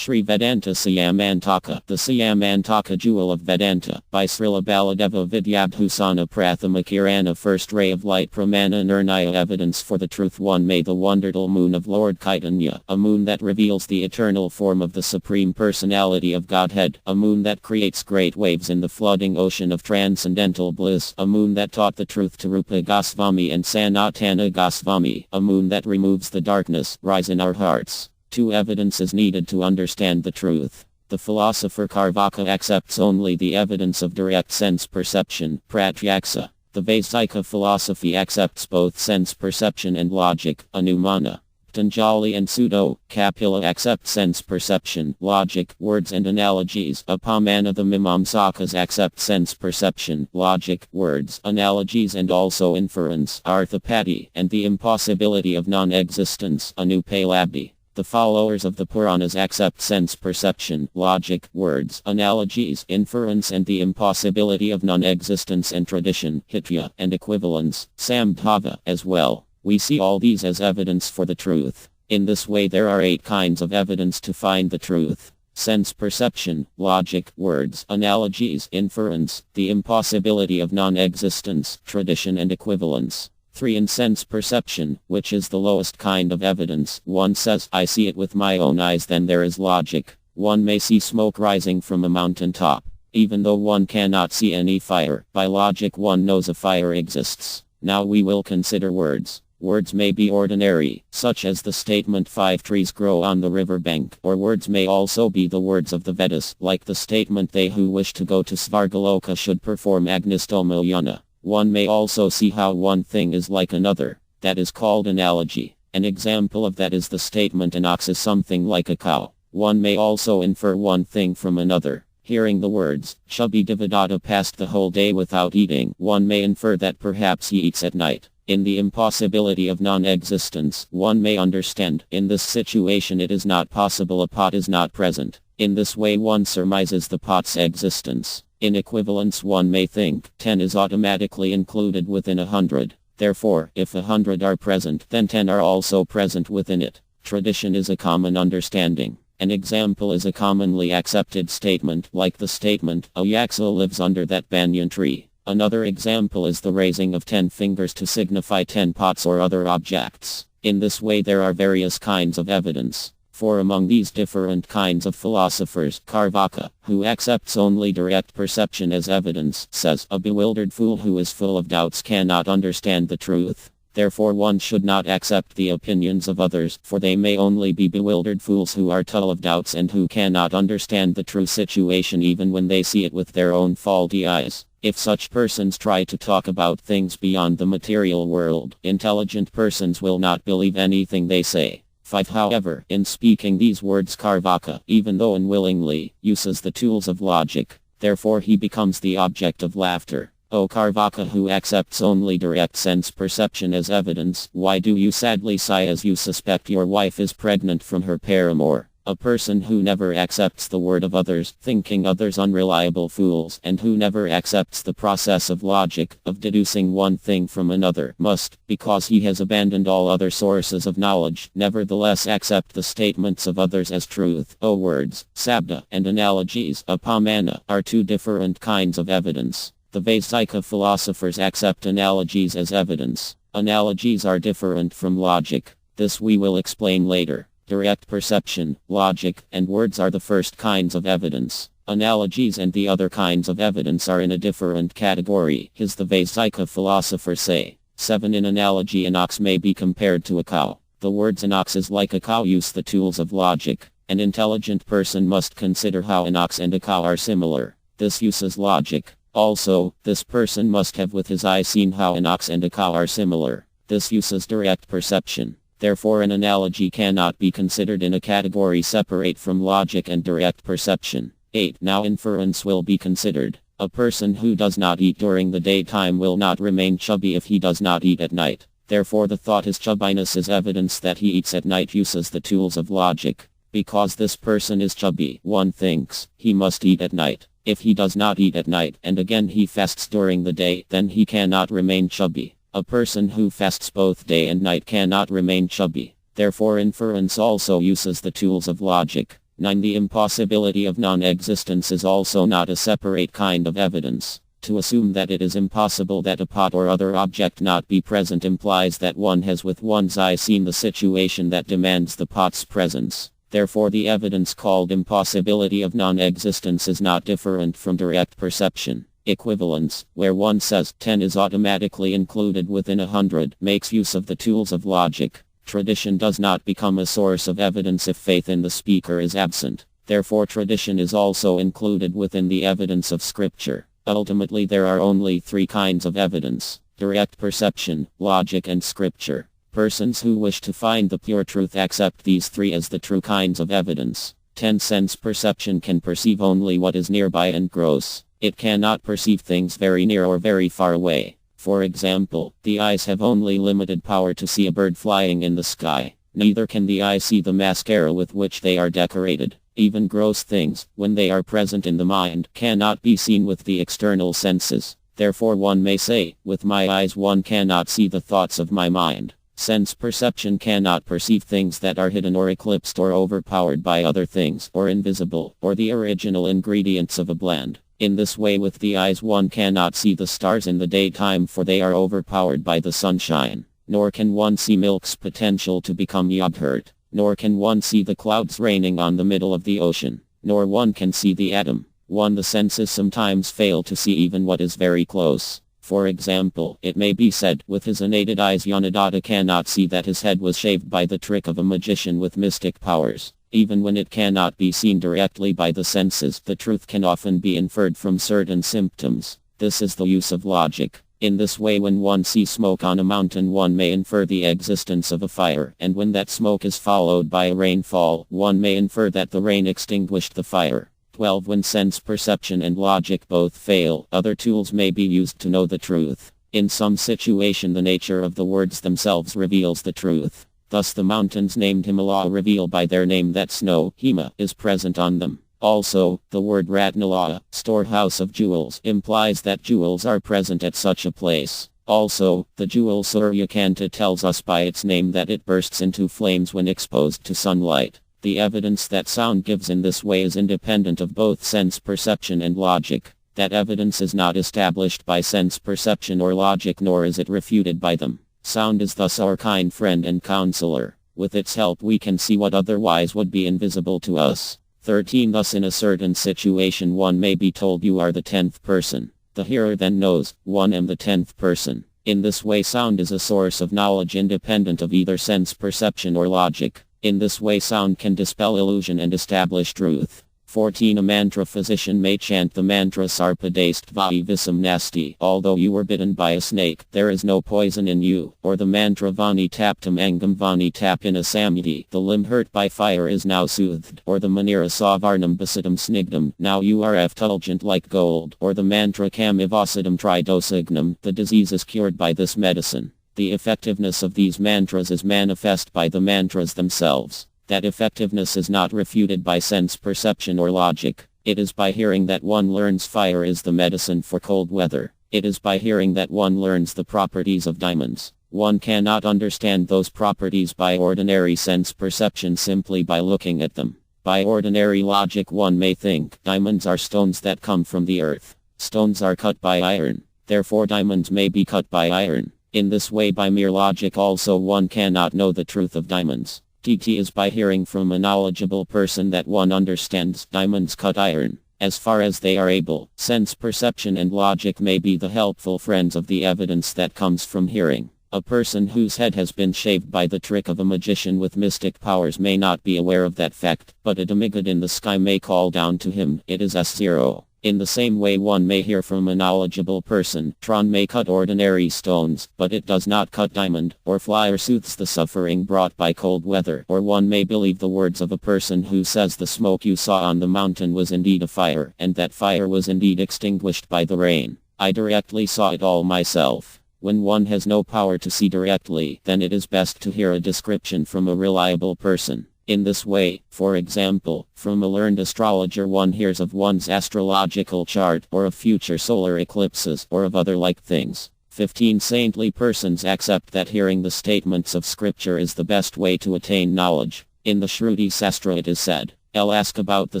Sri Vedanta Syamantaka, the Syamantaka Jewel of Vedanta, by Srila Baladeva Vidyabhusana Prathama Kirana First Ray of Light Pramana Nirnaya Evidence for the Truth 1 May the wonderful moon of Lord Chaitanya, a moon that reveals the eternal form of the Supreme Personality of Godhead, a moon that creates great waves in the flooding ocean of transcendental bliss, a moon that taught the truth to Rupa Goswami and Sanatana Goswami, a moon that removes the darkness, rise in our hearts. Two evidences needed to understand the truth. The philosopher Carvaka accepts only the evidence of direct sense perception, pratyaksa. The Vaisika philosophy accepts both sense perception and logic, anumana. Patanjali and Pseudo, Kapila accept sense perception, logic, words and analogies. Apamana the Mimamsakas accept sense perception, logic, words, analogies and also inference, arthapati, and the impossibility of non-existence, anupalabdi. The followers of the Puranas accept sense perception, logic, words, analogies, inference and the impossibility of non-existence and tradition, hitya, and equivalence, sambhava, as well. We see all these as evidence for the truth. In this way there are 8 kinds of evidence to find the truth. Sense perception, logic, words, analogies, inference, the impossibility of non-existence, tradition and equivalence. 3 in sense perception, which is the lowest kind of evidence. 1 says, I see it with my own eyes, then there is logic. 1 may see smoke rising from a mountain top. Even though 1 cannot see any fire, by logic 1 knows a fire exists. Now we will consider words. Words may be ordinary, such as the statement 5 trees grow on the river bank, or words may also be the words of the Vedas, like the statement they who wish to go to Svargaloka should perform Agnistoma Yana. 1 may also see how one thing is like another. That is called analogy. An example of that is the statement an ox is something like a cow. 1 may also infer one thing from another. Hearing the words, Chubby Devadatta passed the whole day without eating, 1 may infer that perhaps he eats at night. In the impossibility of non-existence, 1 may understand, in this situation it is not possible a pot is not present. In this way 1 surmises the pot's existence. In equivalence 1 may think 10 is automatically included within 100. Therefore, if 100 are present, then 10 are also present within it. Tradition is a common understanding. An example is a commonly accepted statement, like the statement, a yakso lives under that banyan tree. Another example is the raising of 10 fingers to signify 10 pots or other objects. In this way there are various kinds of evidence. For among these different kinds of philosophers, Carvaka, who accepts only direct perception as evidence, says, a bewildered fool who is full of doubts cannot understand the truth. Therefore 1 should not accept the opinions of others, for they may only be bewildered fools who are full of doubts and who cannot understand the true situation even when they see it with their own faulty eyes. If such persons try to talk about things beyond the material world, intelligent persons will not believe anything they say. 5 However, in speaking these words Carvaka, even though unwillingly, uses the tools of logic. Therefore he becomes the object of laughter. O Carvaka who accepts only direct sense perception as evidence, why do you sadly sigh as you suspect your wife is pregnant from her paramour? A person who never accepts the word of others, thinking others unreliable fools, and who never accepts the process of logic, of deducing one thing from another, must, because he has abandoned all other sources of knowledge, nevertheless accept the statements of others as truth. O words, sabda, and analogies, apamana, are 2 different kinds of evidence. The Vaisika philosophers accept analogies as evidence. Analogies are different from logic. This we will explain later. Direct perception, logic, and words are the first kinds of evidence. Analogies and the other kinds of evidence are in a different category, as the Vaisika philosophers say. 7 In analogy an ox may be compared to a cow. The words an ox is like a cow use the tools of logic. An intelligent person must consider how an ox and a cow are similar. This uses logic. Also, this person must have with his eye seen how an ox and a cow are similar. This uses direct perception. Therefore an analogy cannot be considered in a category separate from logic and direct perception. 8 Now inference will be considered. A person who does not eat during the daytime will not remain chubby if he does not eat at night. Therefore the thought his chubbiness is evidence that he eats at night uses the tools of logic. Because this person is chubby, 1 thinks, he must eat at night. If he does not eat at night and again he fasts during the day, then he cannot remain chubby. A person who fasts both day and night cannot remain chubby. Therefore inference also uses the tools of logic. 9. The impossibility of non-existence is also not a separate kind of evidence. To assume that it is impossible that a pot or other object not be present implies that one has with one's eye seen the situation that demands the pot's presence. Therefore, the evidence called impossibility of non-existence is not different from direct perception. Equivalence, where one says 10 is automatically included within 100, makes use of the tools of logic. Tradition does not become a source of evidence if faith in the speaker is absent. Therefore, tradition is also included within the evidence of Scripture. Ultimately, there are only three kinds of evidence: direct perception, logic, and Scripture. Persons who wish to find the pure truth accept these three as the true kinds of evidence. 10. Sense perception can perceive only what is nearby and gross. It cannot perceive things very near or very far away. For example, the eyes have only limited power to see a bird flying in the sky. Neither can the eye see the mascara with which they are decorated. Even gross things, when they are present in the mind, cannot be seen with the external senses. Therefore, one may say, with my eyes one cannot see the thoughts of my mind. Sense perception cannot perceive things that are hidden or eclipsed or overpowered by other things, or invisible, or the original ingredients of a blend. In this way, with the eyes one cannot see the stars in the daytime, for they are overpowered by the sunshine. Nor can one see milk's potential to become yogurt. Nor can one see the clouds raining on the middle of the ocean. Nor one can see the atom. The senses sometimes fail to see even what is very close. For example, it may be said, with his unaided eyes Yonadatta cannot see that his head was shaved by the trick of a magician with mystic powers. Even when it cannot be seen directly by the senses, the truth can often be inferred from certain symptoms. This is the use of logic. In this way, when one sees smoke on a mountain, one may infer the existence of a fire, and when that smoke is followed by a rainfall, one may infer that the rain extinguished the fire. 12. When sense perception and logic both fail, other tools may be used to know the truth. In some situation, the nature of the words themselves reveals the truth. Thus, the mountains named Himalaya reveal by their name that snow, Hima, is present on them. Also, the word Ratnalaya, storehouse of jewels, implies that jewels are present at such a place. Also, the jewel Suryakanta tells us by its name that it bursts into flames when exposed to sunlight. The evidence that sound gives in this way is independent of both sense perception and logic. That evidence is not established by sense perception or logic, nor is it refuted by them. Sound is thus our kind friend and counselor. With its help we can see what otherwise would be invisible to us. 13. Thus, in a certain situation one may be told, you are the 10th person. The hearer then knows, one am the 10th person. In this way, sound is a source of knowledge independent of either sense perception or logic. In this way, sound can dispel illusion and establish truth. 14. A mantra physician may chant the mantra Sarpadastvai Visam Nasti. Although you were bitten by a snake, there is no poison in you. Or the mantra Vani Taptam Angam Vani Tapina Samyati. The limb hurt by fire is now soothed. Or the Manira Savarnam Basitam Snigdam. Now you are effulgent like gold. Or the mantra Kamivasadam Tridosignam. The disease is cured by this medicine. The effectiveness of these mantras is manifest by the mantras themselves. That effectiveness is not refuted by sense perception or logic. It is by hearing that one learns fire is the medicine for cold weather. It is by hearing that one learns the properties of diamonds. One cannot understand those properties by ordinary sense perception simply by looking at them. By ordinary logic one may think, diamonds are stones that come from the earth. Stones are cut by iron. Therefore diamonds may be cut by iron. In this way, by mere logic also one cannot know the truth of diamonds. TT is by hearing from a knowledgeable person that one understands diamonds cut iron. As far as they are able, sense perception and logic may be the helpful friends of the evidence that comes from hearing. A person whose head has been shaved by the trick of a magician with mystic powers may not be aware of that fact, but a demigod in the sky may call down to him, it is S0. In the same way one may hear from a knowledgeable person, Tron may cut ordinary stones, but it does not cut diamond, or fire soothes the suffering brought by cold weather, or one may believe the words of a person who says the smoke you saw on the mountain was indeed a fire, and that fire was indeed extinguished by the rain. I directly saw it all myself. When one has no power to see directly, then it is best to hear a description from a reliable person. In this way, for example, from a learned astrologer one hears of one's astrological chart, or of future solar eclipses, or of other like things. 15. Saintly persons accept that hearing the statements of scripture is the best way to attain knowledge. In the Shruti Sastra it is said, L. Ask about the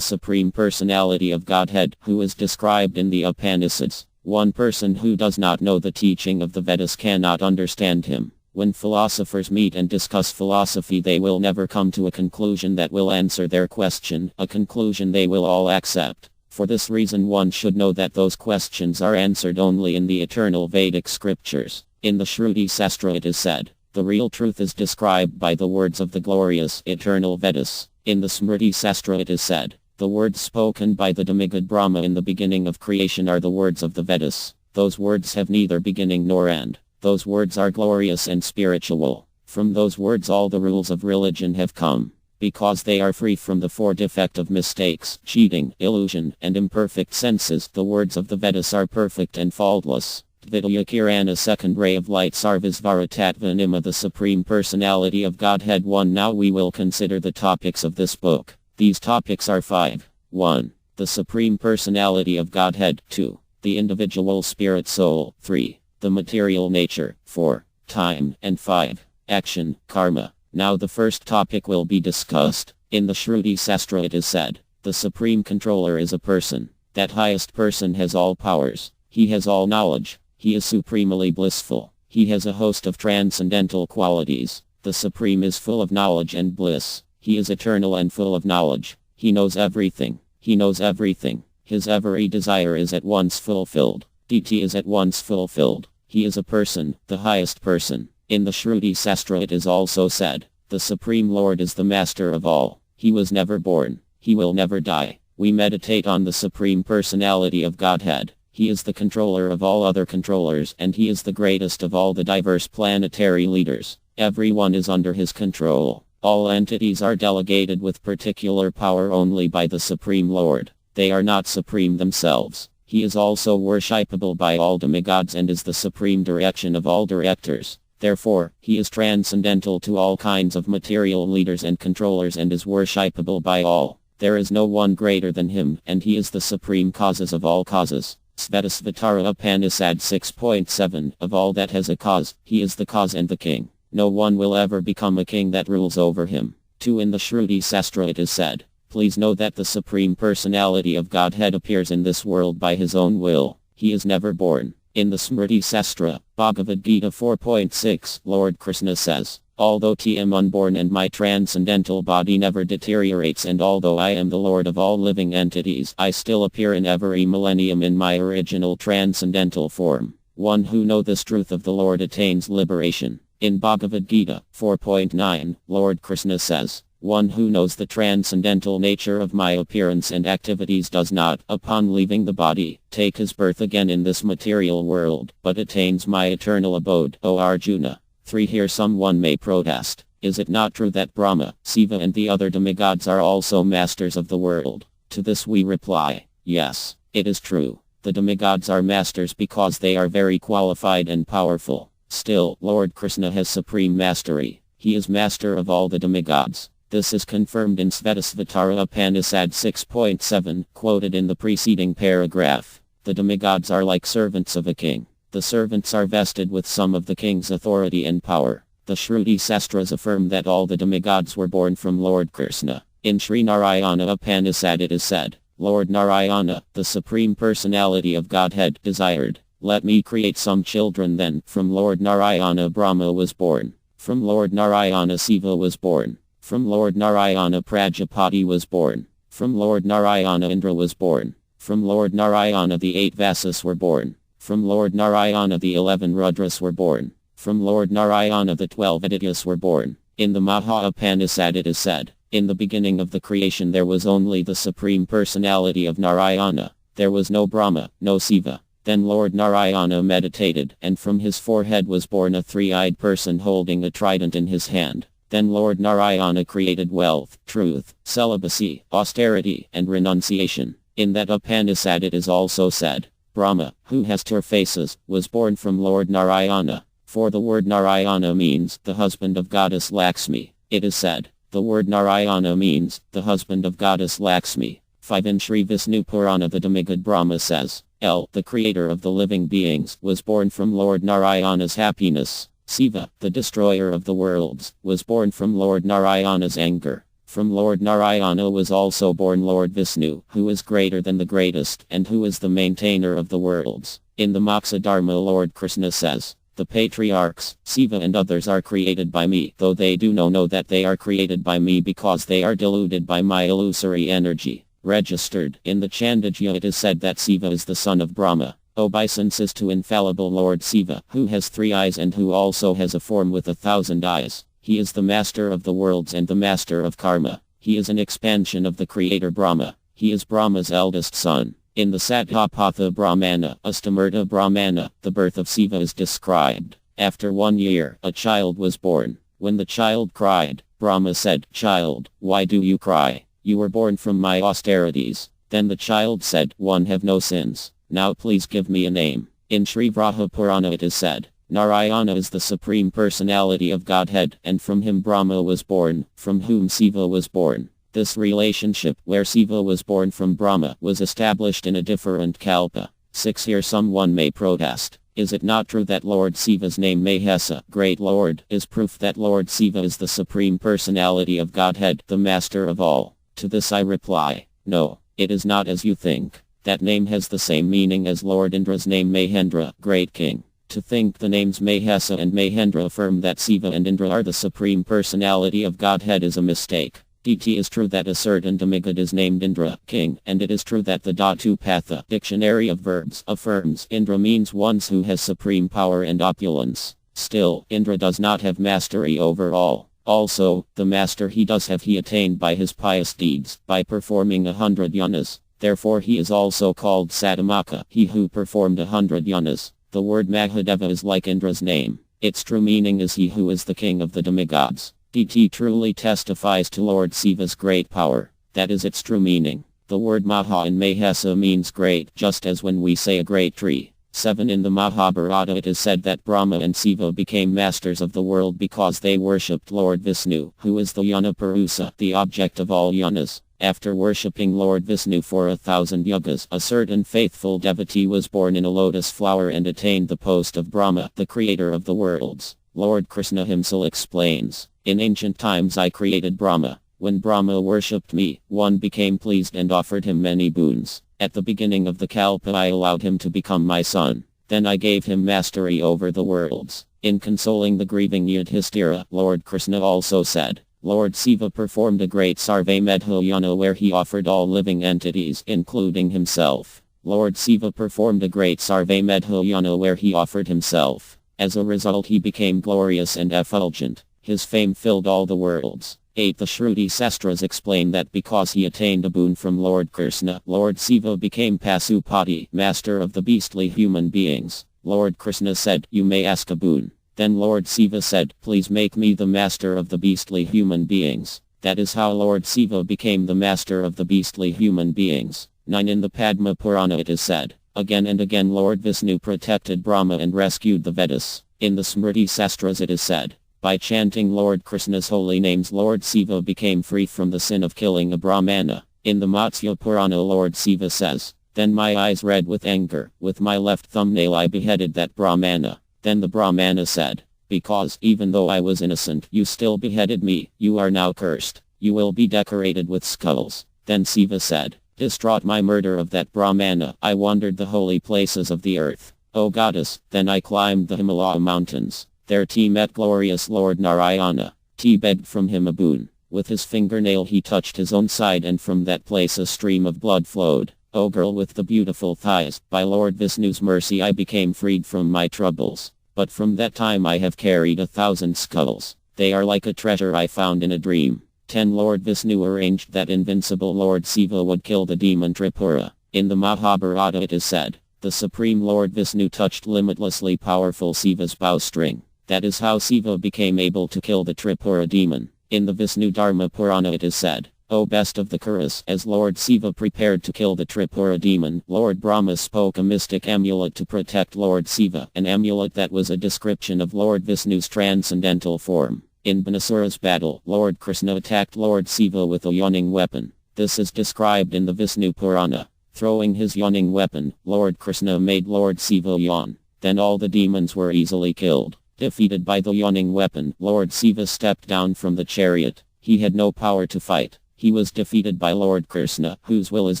Supreme Personality of Godhead, who is described in the Upanishads. One person who does not know the teaching of the Vedas cannot understand him. When philosophers meet and discuss philosophy, they will never come to a conclusion that will answer their question, a conclusion they will all accept. For this reason, one should know that those questions are answered only in the eternal Vedic scriptures. In the Shruti Sastra it is said, the real truth is described by the words of the glorious eternal Vedas. In the Smriti Sastra it is said, the words spoken by the demigod Brahma in the beginning of creation are the words of the Vedas. Those words have neither beginning nor end. Those words are glorious and spiritual. From those words all the rules of religion have come. Because they are free from the four defect of mistakes, cheating, illusion, and imperfect senses, the words of the Vedas are perfect and faultless. Vidyabhusana, second ray of light, Sarvasvara Tattva Nima, the Supreme Personality of Godhead. 1. Now we will consider the topics of this book. These topics are 5. 1. The Supreme Personality of Godhead. 2. The individual spirit soul. 3. The material nature. 4. Time. And 5. Action, karma. Now the first topic will be discussed. In the Shruti Sastra it is said, the Supreme Controller is a person. That highest person has all powers. He has all knowledge. He is supremely blissful. He has a host of transcendental qualities. The Supreme is full of knowledge and bliss. He is eternal and full of knowledge. He knows everything. He knows everything. His every desire is at once fulfilled. DT is at once fulfilled. He is a person, the highest person. In the Shruti Sastra it is also said, the Supreme Lord is the master of all. He was never born. He will never die. We meditate on the Supreme Personality of Godhead. He is the controller of all other controllers, and he is the greatest of all the diverse planetary leaders. Everyone is under his control. All entities are delegated with particular power only by the Supreme Lord. They are not supreme themselves. He is also worshipable by all demigods and is the supreme direction of all directors. Therefore, he is transcendental to all kinds of material leaders and controllers and is worshipable by all. There is no one greater than him, and he is the supreme causes of all causes. Svetasvatara Upanishad 6.7. Of all that has a cause, he is the cause and the king. No one will ever become a king that rules over him. 2. In the Shruti Sastra it is said, please know that the Supreme Personality of Godhead appears in this world by his own will. He is never born. In the Smriti Sastra, Bhagavad Gita 4.6, Lord Krishna says, although I am unborn and my transcendental body never deteriorates, and although I am the Lord of all living entities, I still appear in every millennium in my original transcendental form. One who knows this truth of the Lord attains liberation. In Bhagavad Gita 4.9, Lord Krishna says, one who knows the transcendental nature of my appearance and activities does not, upon leaving the body, take his birth again in this material world, but attains my eternal abode. O Arjuna. 3. Here someone may protest, is it not true that Brahma, Shiva and the other demigods are also masters of the world? To this we reply, yes, it is true. The demigods are masters because they are very qualified and powerful. Still, Lord Krishna has supreme mastery. He is master of all the demigods. This is confirmed in Svetasvatara Upanishad 6.7, quoted in the preceding paragraph. The demigods are like servants of a king. The servants are vested with some of the king's authority and power. The Shruti Sastras affirm that all the demigods were born from Lord Krishna. In Sri Narayana Upanishad it is said, Lord Narayana, the Supreme Personality of Godhead, desired, let me create some children. Then, from Lord Narayana Brahma was born. From Lord Narayana Shiva was born. From Lord Narayana Prajapati was born. From Lord Narayana Indra was born. From Lord Narayana the 8 Vasas were born. From Lord Narayana the 11 Rudras were born. From Lord Narayana the 12 Adityas were born. In the Maha Upanishad it is said, in the beginning of the creation there was only the Supreme Personality of Narayana. There was no Brahma, no Shiva. Then Lord Narayana meditated, and from his forehead was born a 3-eyed person holding a trident in his hand. Then Lord Narayana created wealth, truth, celibacy, austerity, and renunciation. In that Upanishad it is also said, Brahma, who has 2 faces, was born from Lord Narayana. For the word Narayana means, the husband of goddess Lakshmi. It is said, the word Narayana means, the husband of goddess Lakshmi. 5. In Sri Vishnu Purana the demigod Brahma says, the creator of the living beings, was born from Lord Narayana's happiness. Shiva, the destroyer of the worlds, was born from Lord Narayana's anger. From Lord Narayana was also born Lord Vishnu, who is greater than the greatest, and who is the maintainer of the worlds. In the Moksha Dharma, Lord Krishna says, "The patriarchs, Siva and others are created by me, though they do not know that they are created by me because they are deluded by my illusory energy." Registered in the Chandogya, it is said that Siva is the son of Brahma. Obeisance to infallible Lord Siva, who has 3 eyes and who also has a form with 1,000 eyes. He is the master of the worlds and the master of karma. He is an expansion of the creator Brahma. He is Brahma's eldest son. In the Satapatha Brahmana, Astamurta Brahmana, the birth of Siva is described. After 1 year, a child was born. When the child cried, Brahma said, "Child, why do you cry? You were born from my austerities." Then the child said, "One have no sins. Now please give me a name." In Sri Vraha Purana it is said, Narayana is the supreme personality of Godhead, and from him Brahma was born, from whom Siva was born. This relationship, where Siva was born from Brahma, was established in a different kalpa. 6. Here someone may protest. Is it not true that Lord Siva's name Mahesa, Great Lord, is proof that Lord Siva is the supreme personality of Godhead, the master of all? To this I reply, no, it is not as you think. That name has the same meaning as Lord Indra's name Mahendra, Great King. To think the names Mahesa and Mahendra affirm that Siva and Indra are the supreme personality of Godhead is a mistake. It is true that a certain demigod is named Indra, king, and it is true that the Dhatupatha dictionary of verbs affirms Indra means one who has supreme power and opulence. Still, Indra does not have mastery over all. Also, the master he does have he attained by his pious deeds, by performing 100 yanas. Therefore he is also called Satamaka, he who performed 100 yanas. The word Mahadeva is like Indra's name. Its true meaning is he who is the king of the demigods. DT truly testifies to Lord Siva's great power. That is its true meaning. The word Maha in Mahesa means great, just as when we say a great tree. 7. In the Mahabharata it is said that Brahma and Siva became masters of the world because they worshipped Lord Vishnu, who is the Yana Purusa, the object of all yanas. After worshipping Lord Vishnu for 1,000 yugas, a certain faithful devotee was born in a lotus flower and attained the post of Brahma, the creator of the worlds. Lord Krishna himself explains, "In ancient times I created Brahma. When Brahma worshipped me, one became pleased and offered him many boons. At the beginning of the Kalpa I allowed him to become my son. Then I gave him mastery over the worlds." In consoling the grieving Yudhishthira, Lord Krishna also said, Lord Siva performed a great Sarvamedha Yana where he offered all living entities, including himself. Lord Siva performed a great Sarvamedha Yana where he offered himself. As a result he became glorious and effulgent. His fame filled all the worlds. 8. The Shruti Sastras explain that because he attained a boon from Lord Krishna, Lord Siva became Pasupati, master of the beastly human beings. Lord Krishna said, "You may ask a boon." Then Lord Siva said, "Please make me the master of the beastly human beings." That is how Lord Siva became the master of the beastly human beings. 9. In the Padma Purana it is said, again and again Lord Vishnu protected Brahma and rescued the Vedas. In the Smriti Sastras it is said, by chanting Lord Krishna's holy names Lord Siva became free from the sin of killing a Brahmana. In the Matsya Purana Lord Siva says, "Then my eyes red with anger, with my left thumbnail I beheaded that Brahmana." Then the Brahmana said, "Because, even though I was innocent, you still beheaded me, you are now cursed. You will be decorated with skulls." Then Siva said, "Distraught my murder of that Brahmana, I wandered the holy places of the earth. O goddess, then I climbed the Himalaya mountains. There T met glorious Lord Narayana. T begged from him a boon. With his fingernail he touched his own side and from that place a stream of blood flowed. O girl with the beautiful thighs, by Lord Vishnu's mercy I became freed from my troubles. But from that time I have carried 1,000 skulls. They are like a treasure I found in a dream." 10. Lord Vishnu arranged that invincible Lord Siva would kill the demon Tripura. In the Mahabharata it is said, the Supreme Lord Vishnu touched limitlessly powerful Siva's bowstring. That is how Siva became able to kill the Tripura demon. In the Vishnu Dharma Purana it is said, "O best of the Kuras, as Lord Siva prepared to kill the Tripura demon, Lord Brahma spoke a mystic amulet to protect Lord Siva, an amulet that was a description of Lord Vishnu's transcendental form. In Banasura's battle, Lord Krishna attacked Lord Siva with a yawning weapon. This is described in the Vishnu Purana. Throwing his yawning weapon, Lord Krishna made Lord Siva yawn. Then all the demons were easily killed. Defeated by the yawning weapon, Lord Siva stepped down from the chariot. He had no power to fight. He was defeated by Lord Krishna, whose will is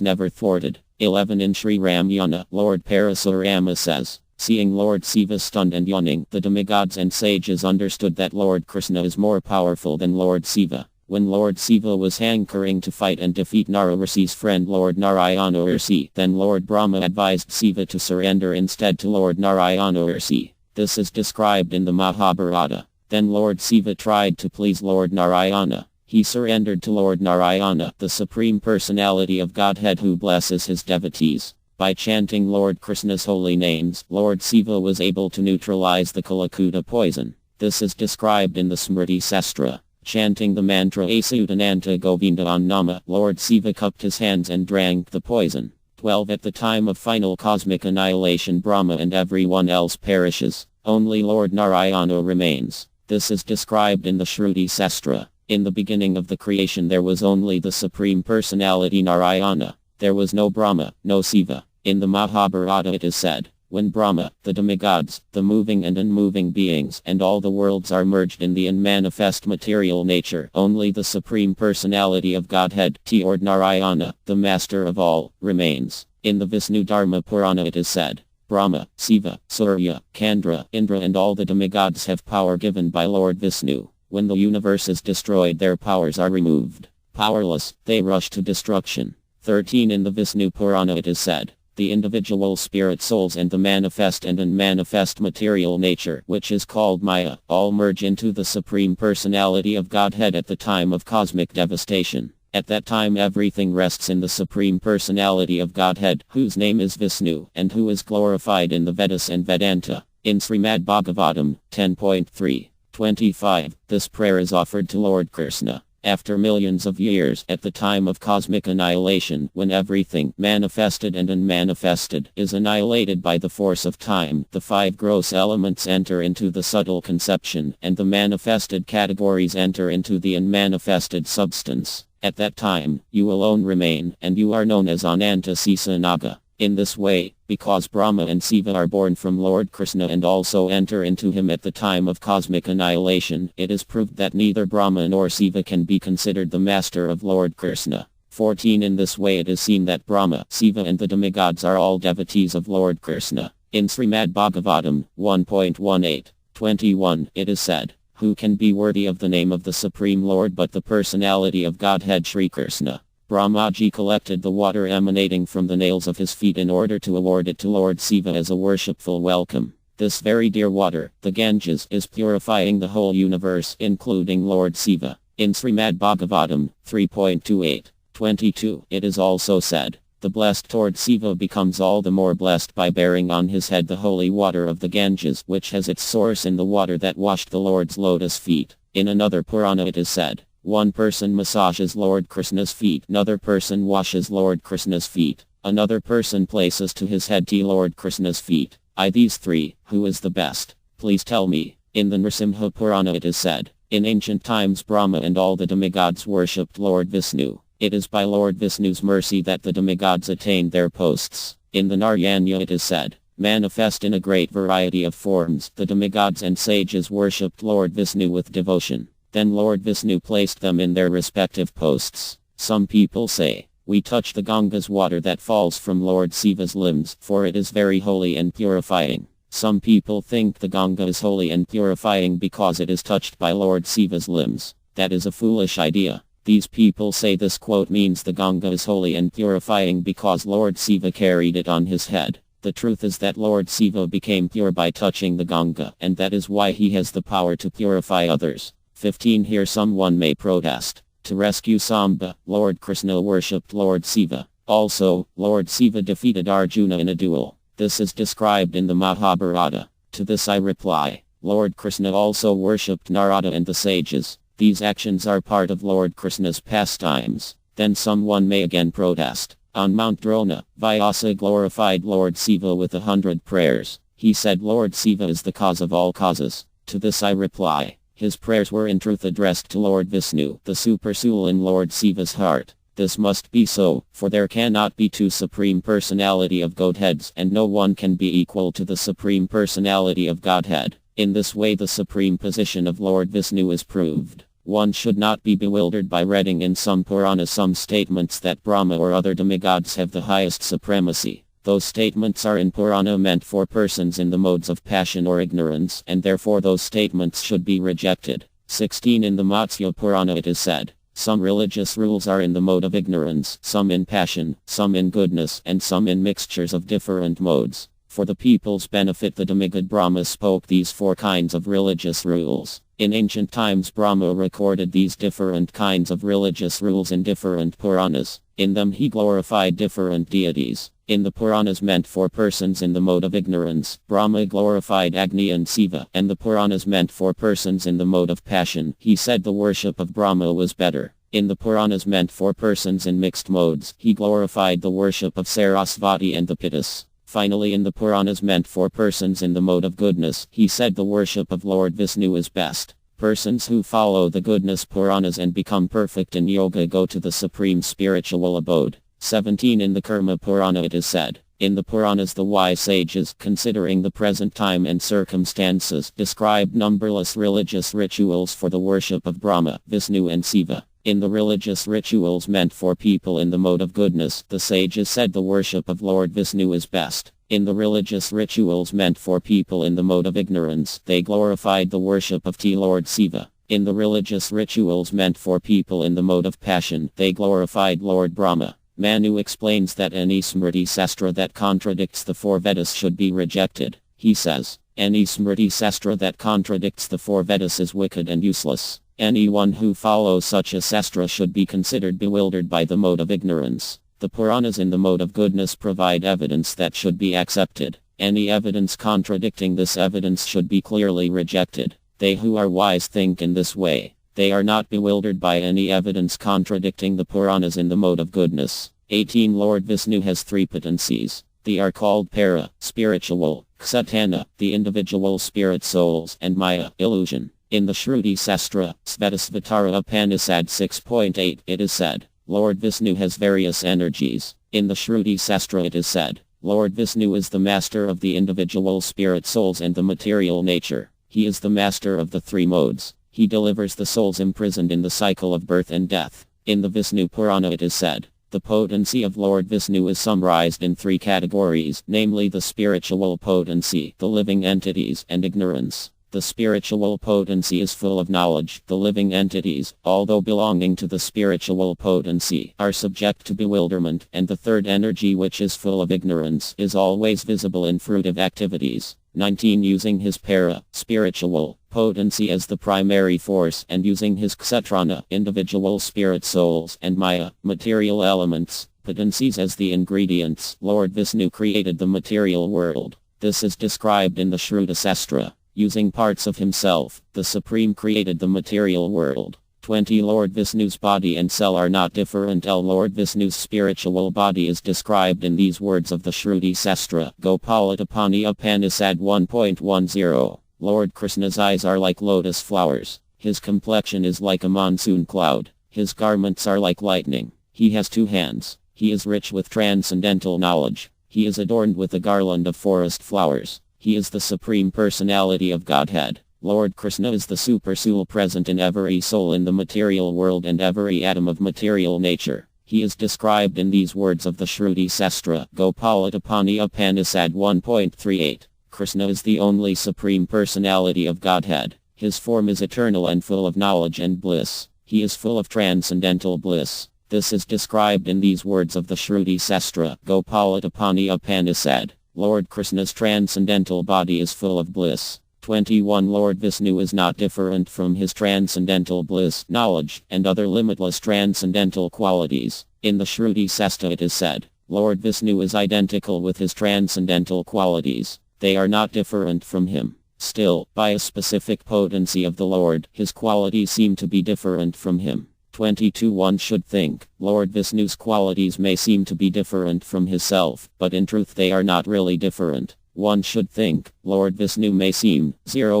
never thwarted. 11 In Sri Ramayana, Lord Parasurama says, seeing Lord Shiva stunned and yawning, the demigods and sages understood that Lord Krishna is more powerful than Lord Shiva. When Lord Shiva was hankering to fight and defeat Nararasi's friend Lord Narayana Ursi, then Lord Brahma advised Shiva to surrender instead to Lord Narayana Ursi. This is described in the Mahabharata. Then Lord Shiva tried to please Lord Narayana. He surrendered to Lord Narayana, the Supreme Personality of Godhead who blesses his devotees. By chanting Lord Krishna's holy names, Lord Shiva was able to neutralize the Kalakuta poison. This is described in the Smriti Sastra. Chanting the mantra Asutananta Govinda Nama, Lord Shiva cupped his hands and drank the poison. 12 At the time of final cosmic annihilation, Brahma and everyone else perishes. Only Lord Narayana remains. This is described in the Shruti Sastra. In the beginning of the creation there was only the Supreme Personality Narayana. There was no Brahma, no Shiva. In the Mahabharata it is said, when Brahma, the demigods, the moving and unmoving beings, and all the worlds are merged in the unmanifest material nature, only the Supreme Personality of Godhead, Lord Narayana, the Master of all, remains. In the Vishnu Dharma Purana it is said, Brahma, Shiva, Surya, Candra, Indra and all the demigods have power given by Lord Vishnu. When the universe is destroyed their powers are removed. Powerless, they rush to destruction. 13 In the Vishnu Purana it is said, the individual spirit souls and the manifest and unmanifest material nature, which is called Maya, all merge into the Supreme Personality of Godhead at the time of cosmic devastation. At that time everything rests in the Supreme Personality of Godhead, whose name is Vishnu, and who is glorified in the Vedas and Vedanta. In Srimad Bhagavatam, 10.3. 25. This prayer is offered to Lord Krishna. After millions of years, at the time of cosmic annihilation, when everything, manifested and unmanifested, is annihilated by the force of time, the 5 gross elements enter into the subtle conception, and the manifested categories enter into the unmanifested substance. At that time, you alone remain, and you are known as Ananta Sesanaga. In this way, because Brahma and Shiva are born from Lord Krishna and also enter into him at the time of cosmic annihilation, it is proved that neither Brahma nor Shiva can be considered the master of Lord Krishna. 14 In this way it is seen that Brahma, Shiva and the demigods are all devotees of Lord Krishna. In Srimad Bhagavatam, 1.18. 21, it is said, who can be worthy of the name of the Supreme Lord but the personality of Godhead Sri Krishna? Brahmaji collected the water emanating from the nails of his feet in order to award it to Lord Shiva as a worshipful welcome. This very dear water, the Ganges, is purifying the whole universe, including Lord Shiva. In Srimad Bhagavatam, 3.28. 22, it is also said, the blessed Lord Shiva becomes all the more blessed by bearing on his head the holy water of the Ganges, which has its source in the water that washed the Lord's lotus feet. In another Purana it is said, one person massages Lord Krishna's feet, another person washes Lord Krishna's feet, another person places to his head Lord Krishna's feet. These 3, who is the best? Please tell me. In the Nrsimha Purana it is said, in ancient times Brahma and all the demigods worshipped Lord Vishnu. It is by Lord Vishnu's mercy that the demigods attained their posts. In the Narayana it is said, manifest in a great variety of forms, the demigods and sages worshipped Lord Vishnu with devotion. Then Lord Vishnu placed them in their respective posts. Some people say, we touch the Ganga's water that falls from Lord Shiva's limbs, for it is very holy and purifying. Some people think the Ganga is holy and purifying because it is touched by Lord Shiva's limbs. That is a foolish idea. These people say this quote means the Ganga is holy and purifying because Lord Shiva carried it on his head. The truth is that Lord Shiva became pure by touching the Ganga, and that is why he has the power to purify others. 15 Here someone may protest. To rescue Samba, Lord Krishna worshipped Lord Shiva. Also, Lord Shiva defeated Arjuna in a duel. This is described in the Mahabharata. To this I reply, Lord Krishna also worshipped Narada and the sages. These actions are part of Lord Krishna's pastimes. Then someone may again protest. On Mount Drona, Vyasa glorified Lord Shiva with 100 prayers. He said Lord Shiva is the cause of all causes. To this I reply, his prayers were in truth addressed to Lord Vishnu, the super soul in Lord Shiva's heart. This must be so, for there cannot be 2 Supreme Personality of Godheads, and no one can be equal to the Supreme Personality of Godhead. In this way the supreme position of Lord Vishnu is proved. One should not be bewildered by reading in some Puranas some statements that Brahma or other demigods have the highest supremacy. Those statements are in Purana meant for persons in the modes of passion or ignorance, and therefore those statements should be rejected. 16 In the Matsya Purana it is said, some religious rules are in the mode of ignorance, some in passion, some in goodness, and some in mixtures of different modes. For the people's benefit the demigod Brahma spoke these 4 kinds of religious rules. In ancient times Brahma recorded these different kinds of religious rules in different Puranas. In them he glorified different deities. In the Puranas meant for persons in the mode of ignorance, Brahma glorified Agni and Siva, and the Puranas meant for persons in the mode of passion, he said the worship of Brahma was better. In the Puranas meant for persons in mixed modes, he glorified the worship of Sarasvati and the Pittas. Finally in the Puranas meant for persons in the mode of goodness, he said the worship of Lord Vishnu is best. Persons who follow the goodness Puranas and become perfect in yoga go to the supreme spiritual abode. 17 In the Karma Purana it is said, in the Puranas the wise sages, considering the present time and circumstances, described numberless religious rituals for the worship of Brahma, Vishnu and Siva. In the religious rituals meant for people in the mode of goodness, the sages said the worship of Lord Vishnu is best. In the religious rituals meant for people in the mode of ignorance, they glorified the worship of Lord Siva. In the religious rituals meant for people in the mode of passion, they glorified Lord Brahma. Manu explains that any Smriti Sastra that contradicts the 4 Vedas should be rejected. He says, any Smriti Sastra that contradicts the 4 Vedas is wicked and useless. Anyone who follows such a Sastra should be considered bewildered by the mode of ignorance. The Puranas in the mode of goodness provide evidence that should be accepted. Any evidence contradicting this evidence should be clearly rejected. They who are wise think in this way. They are not bewildered by any evidence contradicting the Puranas in the mode of goodness. 18 Lord Vishnu has 3 potencies. They are called para, spiritual, ksatana, the individual spirit souls, and maya, illusion. In the Shruti Sastra, Svetasvatara Upanishad 6.8, it is said, Lord Vishnu has various energies. In the Shruti Sastra it is said, Lord Vishnu is the master of the individual spirit souls and the material nature. He is the master of the 3 modes. He delivers the souls imprisoned in the cycle of birth and death. In the Vishnu Purana it is said, the potency of Lord Vishnu is summarized in 3 categories, namely the spiritual potency, the living entities, and ignorance. The spiritual potency is full of knowledge. The living entities, although belonging to the spiritual potency, are subject to bewilderment, and the third energy, which is full of ignorance, is always visible in fruitive activities. 19 Using his para, spiritual, potency as the primary force, and using his kshatrana, individual spirit souls, and maya, material elements, potencies as the ingredients, Lord Vishnu created the material world. This is described in the Shruta Sastra. Using parts of himself, the Supreme created the material world. 20 Lord Vishnu's body and cell are not different. Lord Vishnu's spiritual body is described in these words of the Shruti Sastra. Gopalatapani Upanishad 1.10. Lord Krishna's eyes are like lotus flowers. His complexion is like a monsoon cloud. His garments are like lightning. He has 2 hands. He is rich with transcendental knowledge. He is adorned with a garland of forest flowers. He is the Supreme Personality of Godhead. Lord Krishna is the super soul present in every soul in the material world and every atom of material nature. He is described in these words of the Shruti Sastra. Gopalatapani Upanishad 1.38. Krishna is the only Supreme Personality of Godhead. His form is eternal and full of knowledge and bliss. He is full of transcendental bliss. This is described in these words of the Shruti Sastra. Gopalatapani Upanishad. Lord Krishna's transcendental body is full of bliss. 21 Lord Vishnu is not different from his transcendental bliss, knowledge, and other limitless transcendental qualities. In the Shruti Sastra it is said, Lord Vishnu is identical with his transcendental qualities. They are not different from him. Still, by a specific potency of the Lord, his qualities seem to be different from him. 22 One should think, Lord Vishnu's qualities may seem to be different from his self, but in truth they are not really different. One should think, Lord Vishnu may seem,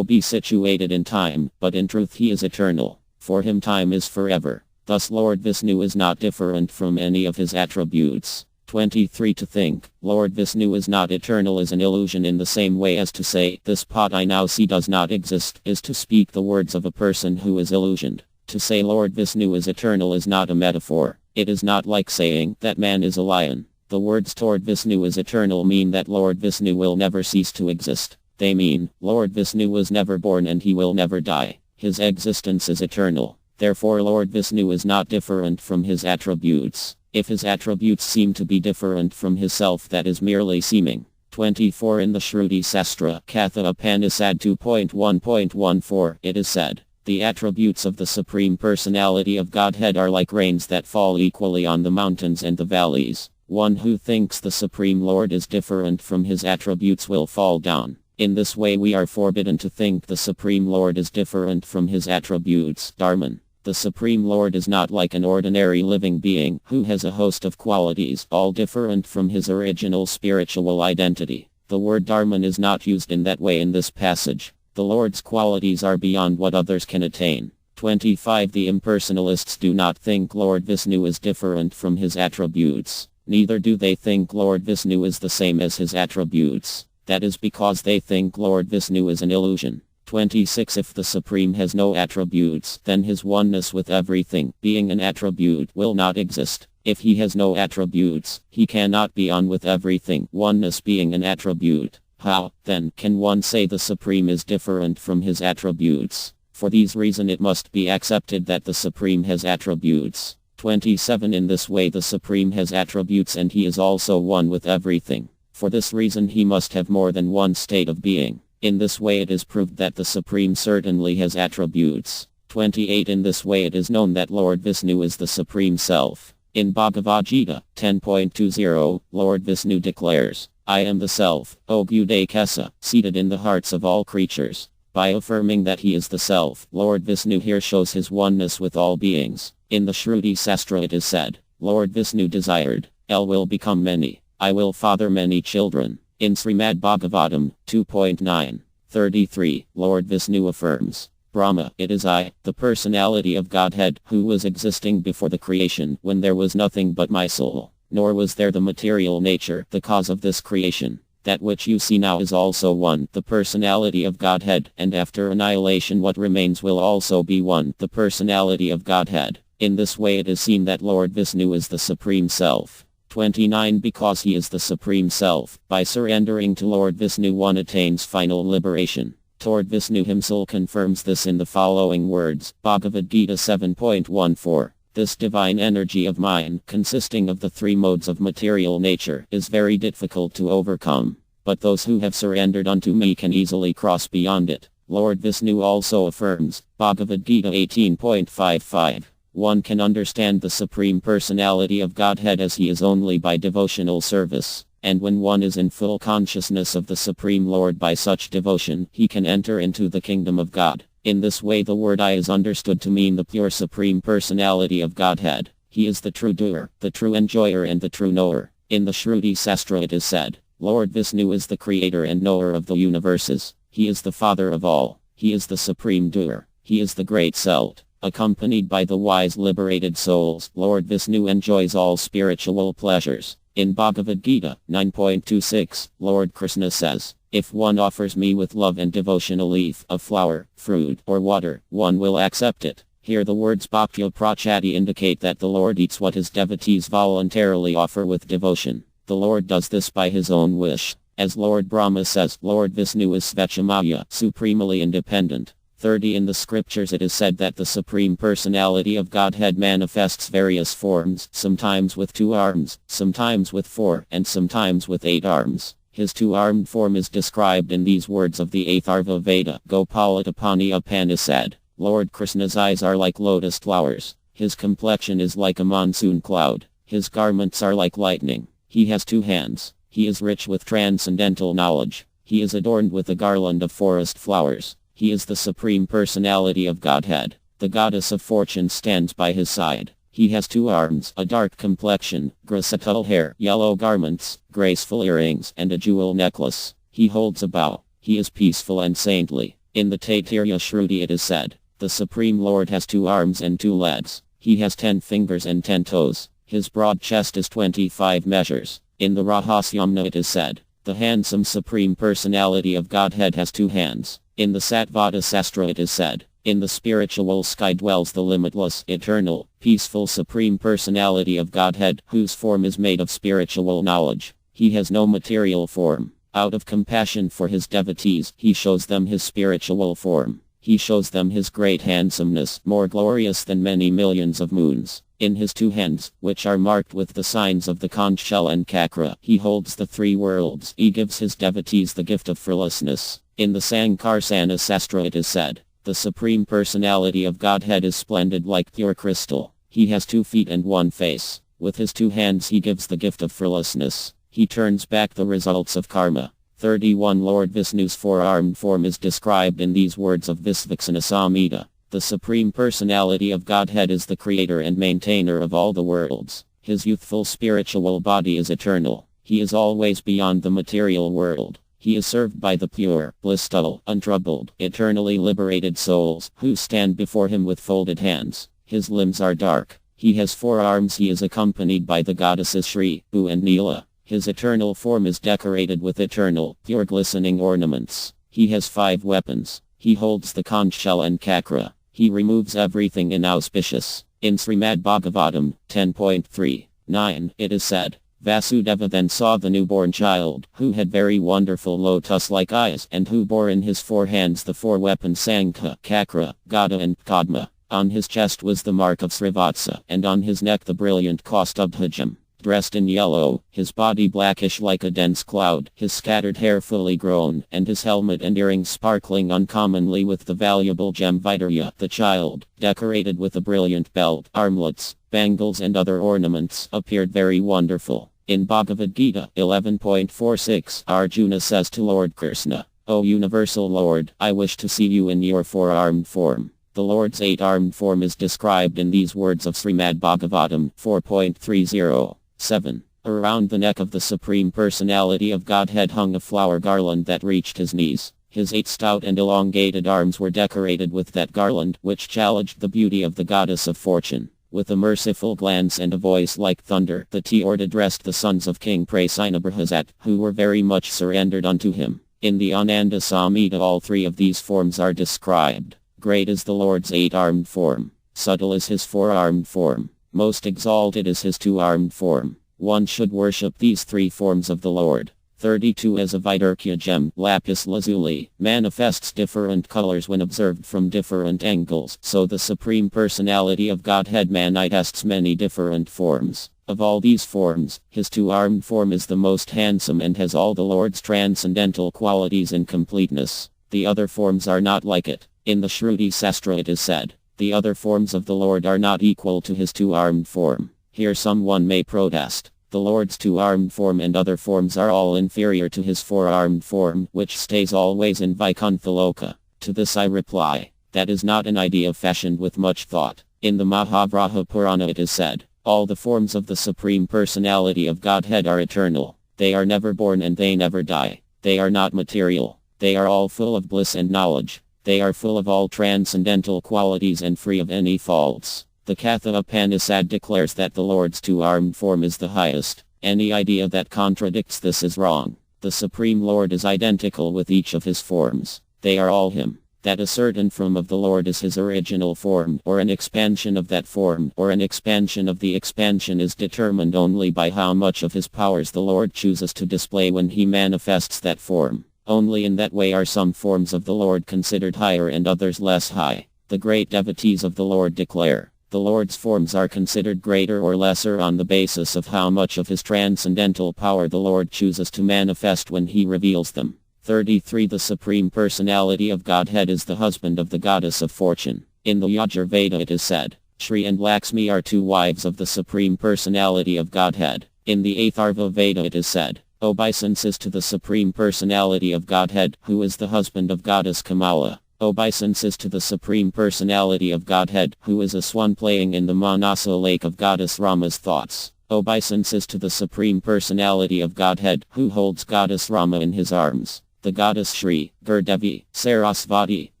be situated in time, but in truth he is eternal. For him time is forever. Thus Lord Vishnu is not different from any of his attributes. 23 To think, Lord Vishnu is not eternal is an illusion in the same way as to say, this pot I now see does not exist, is to speak the words of a person who is illusioned. To say Lord Vishnu is eternal is not a metaphor. It is not like saying that man is a lion. The words Lord Vishnu is eternal mean that Lord Vishnu will never cease to exist. They mean Lord Vishnu was never born and he will never die. His existence is eternal. Therefore Lord Vishnu is not different from his attributes. If his attributes seem to be different from his self, that is merely seeming. 24 In the Shruti Sastra, Katha Upanishad 2.1.14, it is said, the attributes of the Supreme Personality of Godhead are like rains that fall equally on the mountains and the valleys. One who thinks the Supreme Lord is different from his attributes will fall down. In this way we are forbidden to think the Supreme Lord is different from his attributes. Dharman. The Supreme Lord is not like an ordinary living being who has a host of qualities, all different from his original spiritual identity. The word Dharman is not used in that way in this passage. The Lord's qualities are beyond what others can attain. 25 The impersonalists do not think Lord Vishnu is different from his attributes. Neither do they think Lord Vishnu is the same as his attributes. That is because they think Lord Vishnu is an illusion. 26 If the Supreme has no attributes, then his oneness with everything, being an attribute, will not exist. If he has no attributes, he cannot be on with everything, oneness being an attribute. How, then, can one say the Supreme is different from his attributes? For these reasons it must be accepted that the Supreme has attributes. 27 In this way the Supreme has attributes and he is also one with everything. For this reason he must have more than one state of being. In this way it is proved that the Supreme certainly has attributes. 28 In this way it is known that Lord Vishnu is the Supreme Self. In Bhagavad Gita 10.20, Lord Vishnu declares, I am the Self, O Gudakesa, seated in the hearts of all creatures. By affirming that he is the Self, Lord Vishnu here shows his oneness with all beings. In the Shruti Sastra it is said, Lord Vishnu desired, L will become many, I will father many children. In Srimad Bhagavatam 2.9, 33, Lord Vishnu affirms, Brahma, it is I, the personality of Godhead, who was existing before the creation, when there was nothing but my soul. Nor was there the material nature, the cause of this creation. That which you see now is also one, the personality of Godhead, and after annihilation what remains will also be one, the personality of Godhead. In this way it is seen that Lord Vishnu is the Supreme Self. 29 Because he is the Supreme Self, by surrendering to Lord Vishnu one attains final liberation. Lord Vishnu himself confirms this in the following words, Bhagavad Gita 7.14. This divine energy of mine, consisting of the three modes of material nature, is very difficult to overcome. But those who have surrendered unto me can easily cross beyond it. Lord Vishnu also affirms, Bhagavad Gita 18.55. One can understand the Supreme Personality of Godhead as he is only by devotional service. And when one is in full consciousness of the Supreme Lord by such devotion, he can enter into the kingdom of God. In this way the word I is understood to mean the pure Supreme Personality of Godhead. He is the true doer, the true enjoyer and the true knower. In the Shruti Sastra it is said, Lord Vishnu is the creator and knower of the universes. He is the father of all. He is the supreme doer. He is the great Self. Accompanied by the wise liberated souls, Lord Vishnu enjoys all spiritual pleasures. In Bhagavad Gita 9.26, Lord Krishna says, If one offers me with love and devotion a leaf, a flower, fruit, or water, one will accept it. Here the words Bhakya Prachati indicate that the Lord eats what his devotees voluntarily offer with devotion. The Lord does this by his own wish. As Lord Brahma says, Lord Vishnu is Svechamaya, supremely independent. 30 In the scriptures it is said that the Supreme Personality of Godhead manifests various forms, sometimes with 2 arms, sometimes with 4, and sometimes with 8 arms. His 2-armed form is described in these words of the 8th Arva Veda, Gopalatapani Upanishad. Lord Krishna's eyes are like lotus flowers. His complexion is like a monsoon cloud. His garments are like lightning. He has 2 hands. He is rich with transcendental knowledge. He is adorned with a garland of forest flowers. He is the Supreme Personality of Godhead. The goddess of fortune stands by his side. He has 2 arms, a dark complexion, graceful hair, yellow garments, graceful earrings, and a jewel necklace. He holds a bow. He is peaceful and saintly. In the Taittiriya Shruti it is said, the Supreme Lord has 2 arms and 2 legs. He has 10 fingers and 10 toes. His broad chest is 25 measures. In the Rahasyamna it is said, the handsome Supreme Personality of Godhead has 2 hands. In the Sattvada Sastra it is said, In the spiritual sky dwells the limitless, eternal, peaceful Supreme Personality of Godhead, whose form is made of spiritual knowledge. He has no material form. Out of compassion for his devotees, he shows them his spiritual form. He shows them his great handsomeness, more glorious than many millions of moons. In his two hands, which are marked with the signs of the conch shell and chakra, he holds the three worlds. He gives his devotees the gift of fearlessness. In the Sankarsana Sastra it is said, the Supreme Personality of Godhead is splendid like pure crystal. He has 2 feet and 1 face. With his 2 hands he gives the gift of fearlessness. He turns back the results of karma. 31 Lord Vishnu's four-armed form is described in these words of Visvaksana Samhita. The Supreme Personality of Godhead is the creator and maintainer of all the worlds. His youthful spiritual body is eternal. He is always beyond the material world. He is served by the pure, blissful, untroubled, eternally liberated souls, who stand before him with folded hands. His limbs are dark. He has 4 arms. He is accompanied by the goddesses Shri, U and Neela. His eternal form is decorated with eternal, pure glistening ornaments. He has 5 weapons. He holds the conch shell and chakra. He removes everything inauspicious. In Srimad Bhagavatam 10.3.9 it is said, Vasudeva then saw the newborn child, who had very wonderful lotus-like eyes, and who bore in his 4 hands the 4 weapons Sankha, Chakra, Gada and Padma. On his chest was the mark of Srivatsa, and on his neck the brilliant Kaustubhajam. Dressed in yellow, his body blackish like a dense cloud, his scattered hair fully grown, and his helmet and earrings sparkling uncommonly with the valuable gem Vaidurya. The child, decorated with a brilliant belt, armlets, bangles and other ornaments, appeared very wonderful. In Bhagavad Gita 11.46, Arjuna says to Lord Krishna, O universal Lord, I wish to see you in your 4-armed form. The Lord's 8-armed form is described in these words of Srimad Bhagavatam 4.30. 7. Around the neck of the Supreme Personality of Godhead hung a flower garland that reached his knees. His 8 stout and elongated arms were decorated with that garland, which challenged the beauty of the goddess of fortune. With a merciful glance and a voice like thunder, the Lord addressed the sons of King Prasenabhasat, who were very much surrendered unto him. In the Ananda Samhita all 3 of these forms are described. Great is the Lord's 8-armed form. Subtle is his 4-armed form. Most exalted is his 2-armed form. One should worship these 3 forms of the Lord. 32 As a Vaidurkya gem, lapis lazuli, manifests different colors when observed from different angles, so the Supreme Personality of Godhead manifests many different forms. Of all these forms, his 2-armed form is the most handsome and has all the Lord's transcendental qualities in completeness. The other forms are not like it. In the Shruti Sastra it is said, the other forms of the Lord are not equal to his 2-armed form. Here someone may protest. The Lord's 2-armed form and other forms are all inferior to his 4-armed form, which stays always in Vaikuntha. To this I reply, that is not an idea fashioned with much thought. In the Mahavraha Purana it is said, all the forms of the Supreme Personality of Godhead are eternal. They are never born and they never die. They are not material. They are all full of bliss and knowledge. They are full of all transcendental qualities and free of any faults. The Katha Upanishad declares that the Lord's 2-armed form is the highest. Any idea that contradicts this is wrong. The Supreme Lord is identical with each of his forms. They are all him. That a certain form of the Lord is his original form, or an expansion of that form, or an expansion of the expansion is determined only by how much of his powers the Lord chooses to display when he manifests that form. Only in that way are some forms of the Lord considered higher and others less high. The great devotees of the Lord declare, the Lord's forms are considered greater or lesser on the basis of how much of his transcendental power the Lord chooses to manifest when he reveals them. 33 The Supreme Personality of Godhead is the husband of the goddess of fortune. In the Yajurveda it is said, Shri and Lakshmi are 2 wives of the Supreme Personality of Godhead. In the 8th Atharva Veda it is said, Obeisances to the Supreme Personality of Godhead, who is the husband of goddess Kamala. Obeisances to the Supreme Personality of Godhead, who is a swan playing in the Manasa lake of goddess Rama's thoughts. Obeisances to the Supreme Personality of Godhead, who holds goddess Rama in his arms. The goddess Shri, Gurdevi, Sarasvati,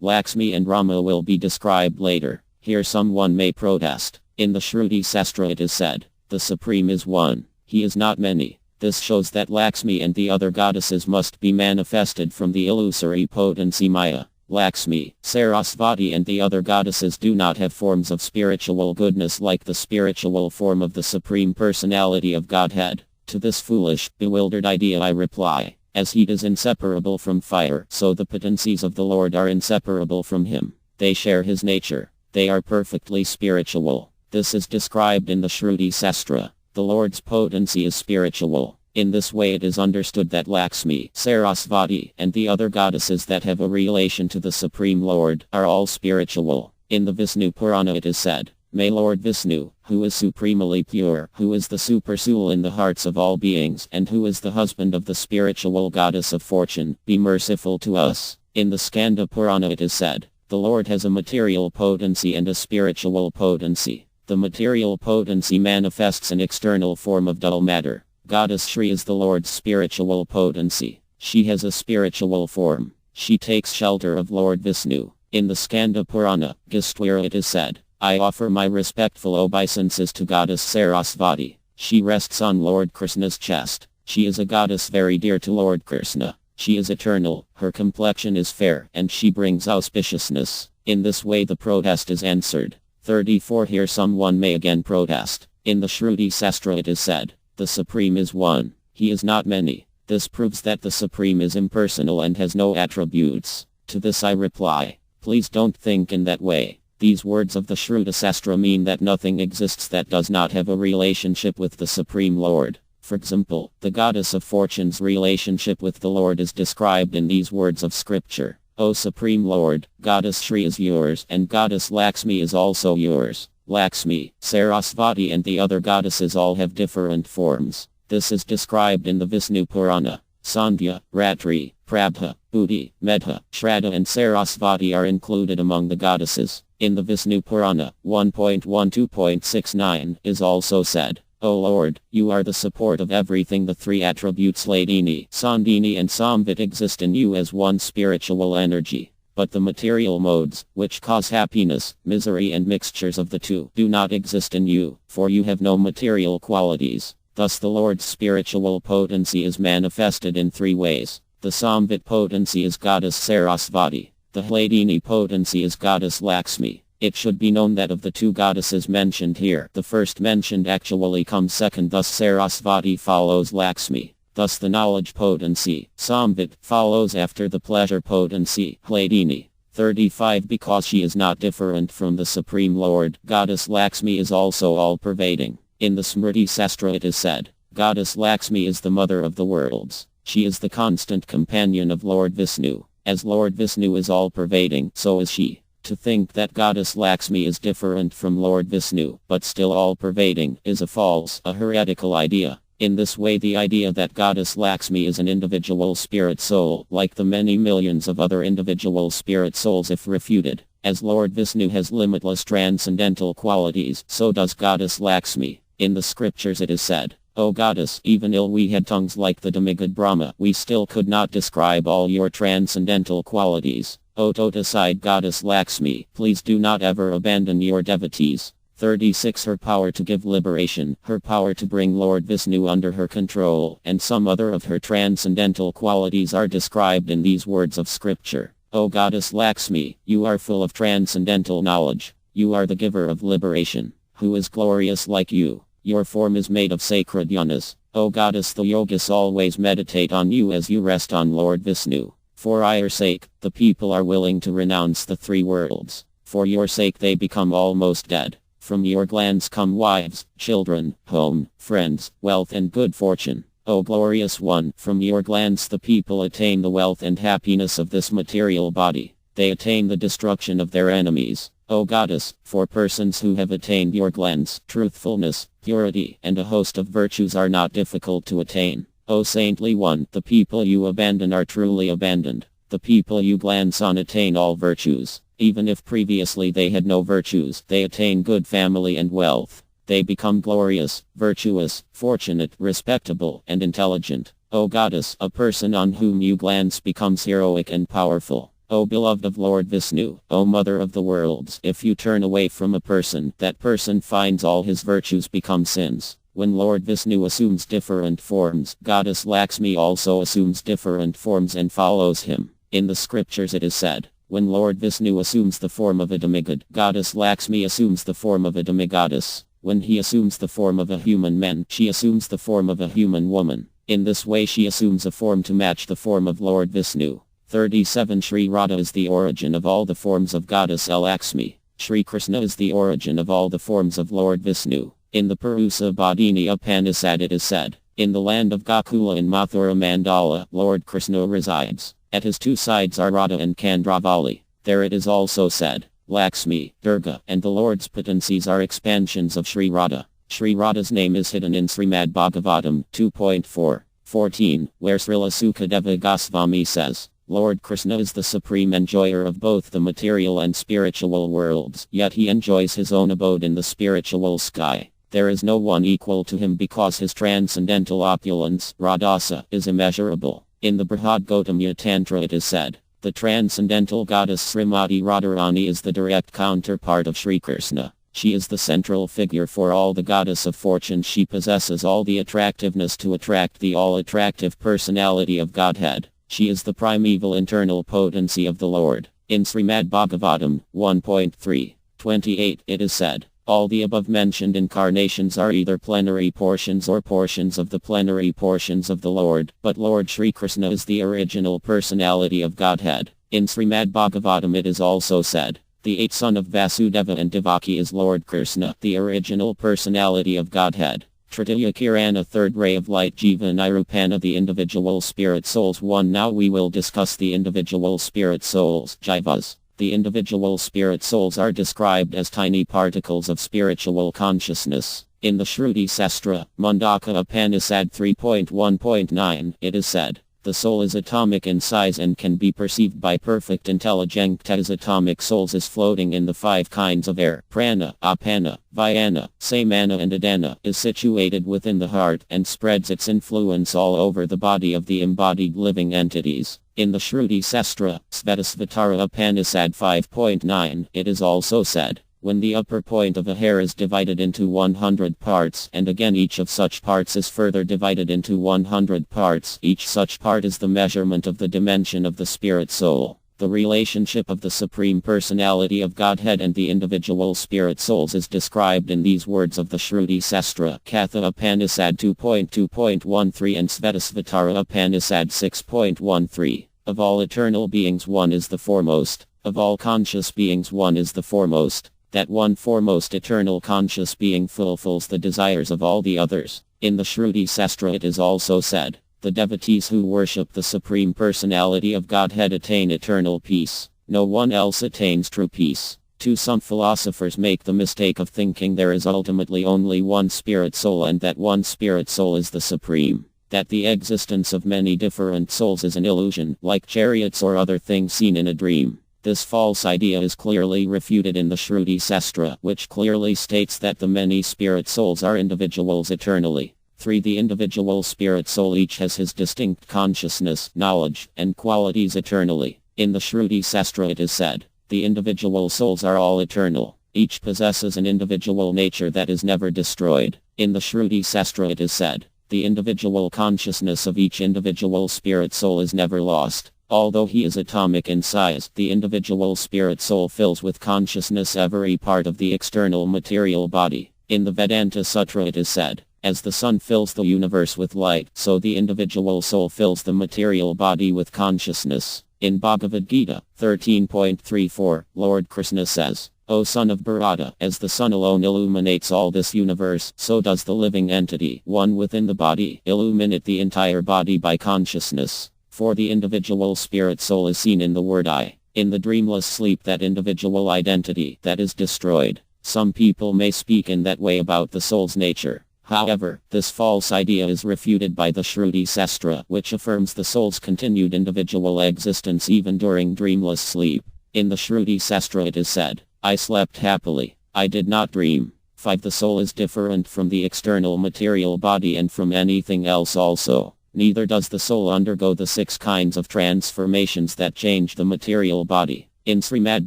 Lakshmi and Rama will be described later. Here someone may protest. In the Shruti Sastra it is said, the Supreme is one. He is not many. This shows that Lakshmi and the other goddesses must be manifested from the illusory potency Maya. Lakshmi, Sarasvati and the other goddesses do not have forms of spiritual goodness like the spiritual form of the Supreme Personality of Godhead. To this foolish, bewildered idea I reply, as heat is inseparable from fire, so the potencies of the Lord are inseparable from him. They share his nature. They are perfectly spiritual. This is described in the Shruti Sastra. The Lord's potency is spiritual. In this way it is understood that Lakshmi, Sarasvati, and the other goddesses that have a relation to the Supreme Lord are all spiritual. In the Vishnu Purana it is said, "May Lord Vishnu, who is supremely pure, who is the super soul in the hearts of all beings, and who is the husband of the spiritual goddess of fortune, be merciful to us." In the Skanda Purana it is said, "The Lord has a material potency and a spiritual potency. The material potency manifests an external form of dull matter. Goddess Shri is the Lord's spiritual potency. She has a spiritual form. She takes shelter of Lord Vishnu." In the Skanda Purana, Gastwara it is said, "I offer my respectful obeisances to Goddess Sarasvati. She rests on Lord Krishna's chest. She is a goddess very dear to Lord Krishna. She is eternal, her complexion is fair, and she brings auspiciousness." In this way the protest is answered. 34 Here someone may again protest. In the Shruti Sastra it is said, "The Supreme is one. He is not many." This proves that the Supreme is impersonal and has no attributes. To this I reply, please don't think in that way. These words of the Shruti Sastra mean that nothing exists that does not have a relationship with the Supreme Lord. For example, the goddess of fortune's relationship with the Lord is described in these words of scripture. "O Supreme Lord, Goddess Shri is yours, and Goddess Lakshmi is also yours." Lakshmi, Sarasvati and the other goddesses all have different forms. This is described in the Vishnu Purana. Sandhya, Ratri, Prabha, Buddhi, Medha, Shraddha and Sarasvati are included among the goddesses. In the Vishnu Purana, 1.12.69 is also said, "O Lord, you are the support of everything. The three attributes Hladini, Sandhini and Samvit exist in you as one spiritual energy. But the material modes, which cause happiness, misery and mixtures of the two, do not exist in you, for you have no material qualities." Thus the Lord's spiritual potency is manifested in three ways. The Samvit potency is Goddess Sarasvati. The Hladini potency is Goddess Lakshmi. It should be known that of the two goddesses mentioned here, the first mentioned actually comes second, thus Sarasvati follows Lakshmi. Thus the knowledge potency, Samvit, follows after the pleasure potency, Hladini. 35 Because she is not different from the Supreme Lord, Goddess Lakshmi is also all-pervading. In the Smriti Sastra it is said, "Goddess Lakshmi is the mother of the worlds. She is the constant companion of Lord Vishnu. As Lord Vishnu is all-pervading, so is she." To think that Goddess Lakshmi is different from Lord Vishnu, but still all-pervading, is a false, a heretical idea. In this way the idea that Goddess Lakshmi is an individual spirit soul, like the many millions of other individual spirit souls, if refuted. As Lord Vishnu has limitless transcendental qualities, so does Goddess Lakshmi. In the scriptures it is said, "O Goddess, even ill we had tongues like the demigod Brahma, we still could not describe all your transcendental qualities. O Totaside Goddess Lakshmi, please do not ever abandon your devotees." 36 Her power to give liberation, her power to bring Lord Vishnu under her control, and some other of her transcendental qualities are described in these words of scripture. "O Goddess Lakshmi, you are full of transcendental knowledge. You are the giver of liberation. Who is glorious like you? Your form is made of sacred yanas. O Goddess, the yogis always meditate on you as you rest on Lord Vishnu. For your sake, the people are willing to renounce the three worlds. For your sake they become almost dead. From your glands come wives, children, home, friends, wealth and good fortune. O glorious one, from your glands the people attain the wealth and happiness of this material body. They attain the destruction of their enemies. O Goddess, for persons who have attained your glands, truthfulness, purity, and a host of virtues are not difficult to attain. O saintly one, the people you abandon are truly abandoned. The people you glance on attain all virtues. Even if previously they had no virtues, they attain good family and wealth. They become glorious, virtuous, fortunate, respectable, and intelligent. O Goddess, a person on whom you glance becomes heroic and powerful. O beloved of Lord Vishnu, O mother of the worlds, if you turn away from a person, that person finds all his virtues become sins. When Lord Vishnu assumes different forms, Goddess Lakshmi also assumes different forms and follows him. In the scriptures it is said, When Lord Vishnu assumes the form of a demigod, goddess Lakshmi assumes the form of a demigoddess. When he assumes the form of a human man, she assumes the form of a human woman. In this way she assumes a form to match the form of Lord Vishnu. 37 Sri Radha is the origin of all the forms of goddess Lakshmi. Sri Krishna is the origin of all the forms of Lord Vishnu. In the Purusa Bodhini Upanishad it is said, in the land of Gokula in Mathura Mandala, Lord Krishna resides. At his two sides are Radha and Kandravali. There it is also said, Lakshmi, Durga, and the Lord's potencies are expansions of Sri Radha. Sri Radha's name is hidden in Srimad Bhagavatam 2.4.14, where Srila Sukadeva Goswami says, Lord Krishna is the supreme enjoyer of both the material and spiritual worlds, yet he enjoys his own abode in the spiritual sky. There is no one equal to him because his transcendental opulence, Radhasa, is immeasurable. In the Brihad Gautamya Tantra it is said, the transcendental goddess Srimati Radharani is the direct counterpart of Sri Krishna. She is the central figure for all the goddess of fortune. She possesses all the attractiveness to attract the all-attractive personality of Godhead. She is the primeval internal potency of the Lord. In Srimad Bhagavatam 1.3.28 it is said, all the above-mentioned incarnations are either plenary portions or portions of the plenary portions of the Lord, but Lord Sri Krishna is the original personality of Godhead. In Srimad Bhagavatam it is also said, the eighth son of Vasudeva and Devaki is Lord Krishna, the original personality of Godhead. Tritiya Kirana, third ray of light, Jiva Nirupana, the individual spirit souls. 1. Now we will discuss the individual spirit souls, Jivas. The individual spirit souls are described as tiny particles of spiritual consciousness. In the Shruti Sastra, Mundaka Upanishad 3.1.9, it is said, the soul is atomic in size and can be perceived by perfect intelligence. As atomic souls is floating in the 5 kinds of air, prana, apana, vyana, samana and adana, is situated within the heart and spreads its influence all over the body of the embodied living entities. In the Shruti Sastra, Svetasvatara Upanishad 5.9, it is also said, when the upper point of a hair is divided into 100 parts, and again each of such parts is further divided into 100 parts, each such part is the measurement of the dimension of the spirit soul. The relationship of the Supreme Personality of Godhead and the individual spirit souls is described in these words of the Shruti Sastra, Katha Upanishad 2.2.13 and Svetasvatara Upanishad 6.13. Of all eternal beings one is the foremost. Of all conscious beings one is the foremost. That one foremost eternal conscious being fulfills the desires of all the others. In the Shruti Sastra it is also said, the devotees who worship the Supreme Personality of Godhead attain eternal peace. No one else attains true peace. 2. Some philosophers make the mistake of thinking there is ultimately only one spirit soul and that one spirit soul is the supreme. That the existence of many different souls is an illusion, like chariots or other things seen in a dream. This false idea is clearly refuted in the Shruti Sastra, which clearly states that the many spirit souls are individuals eternally. 3. The individual spirit soul each has his distinct consciousness, knowledge, and qualities eternally. In the Shruti Sastra it is said, the individual souls are all eternal. Each possesses an individual nature that is never destroyed. In the Shruti Sastra it is said, the individual consciousness of each individual spirit soul is never lost. Although he is atomic in size, the individual spirit soul fills with consciousness every part of the external material body. In the Vedanta Sutra it is said, as the sun fills the universe with light, so the individual soul fills the material body with consciousness. In Bhagavad Gita 13.34, Lord Krishna says, O son of Bharata, as the sun alone illuminates all this universe, so does the living entity, one within the body, illuminate the entire body by consciousness. For the individual spirit soul is seen in the word I. In the dreamless sleep that individual identity that is destroyed. Some people may speak in that way about the soul's nature. However, this false idea is refuted by the Shruti Sastra, which affirms the soul's continued individual existence even during dreamless sleep. In the Shruti Sastra it is said, I slept happily. I did not dream. 5. The soul is different from the external material body and from anything else also. Neither does the soul undergo the 6 kinds of transformations that change the material body. In Srimad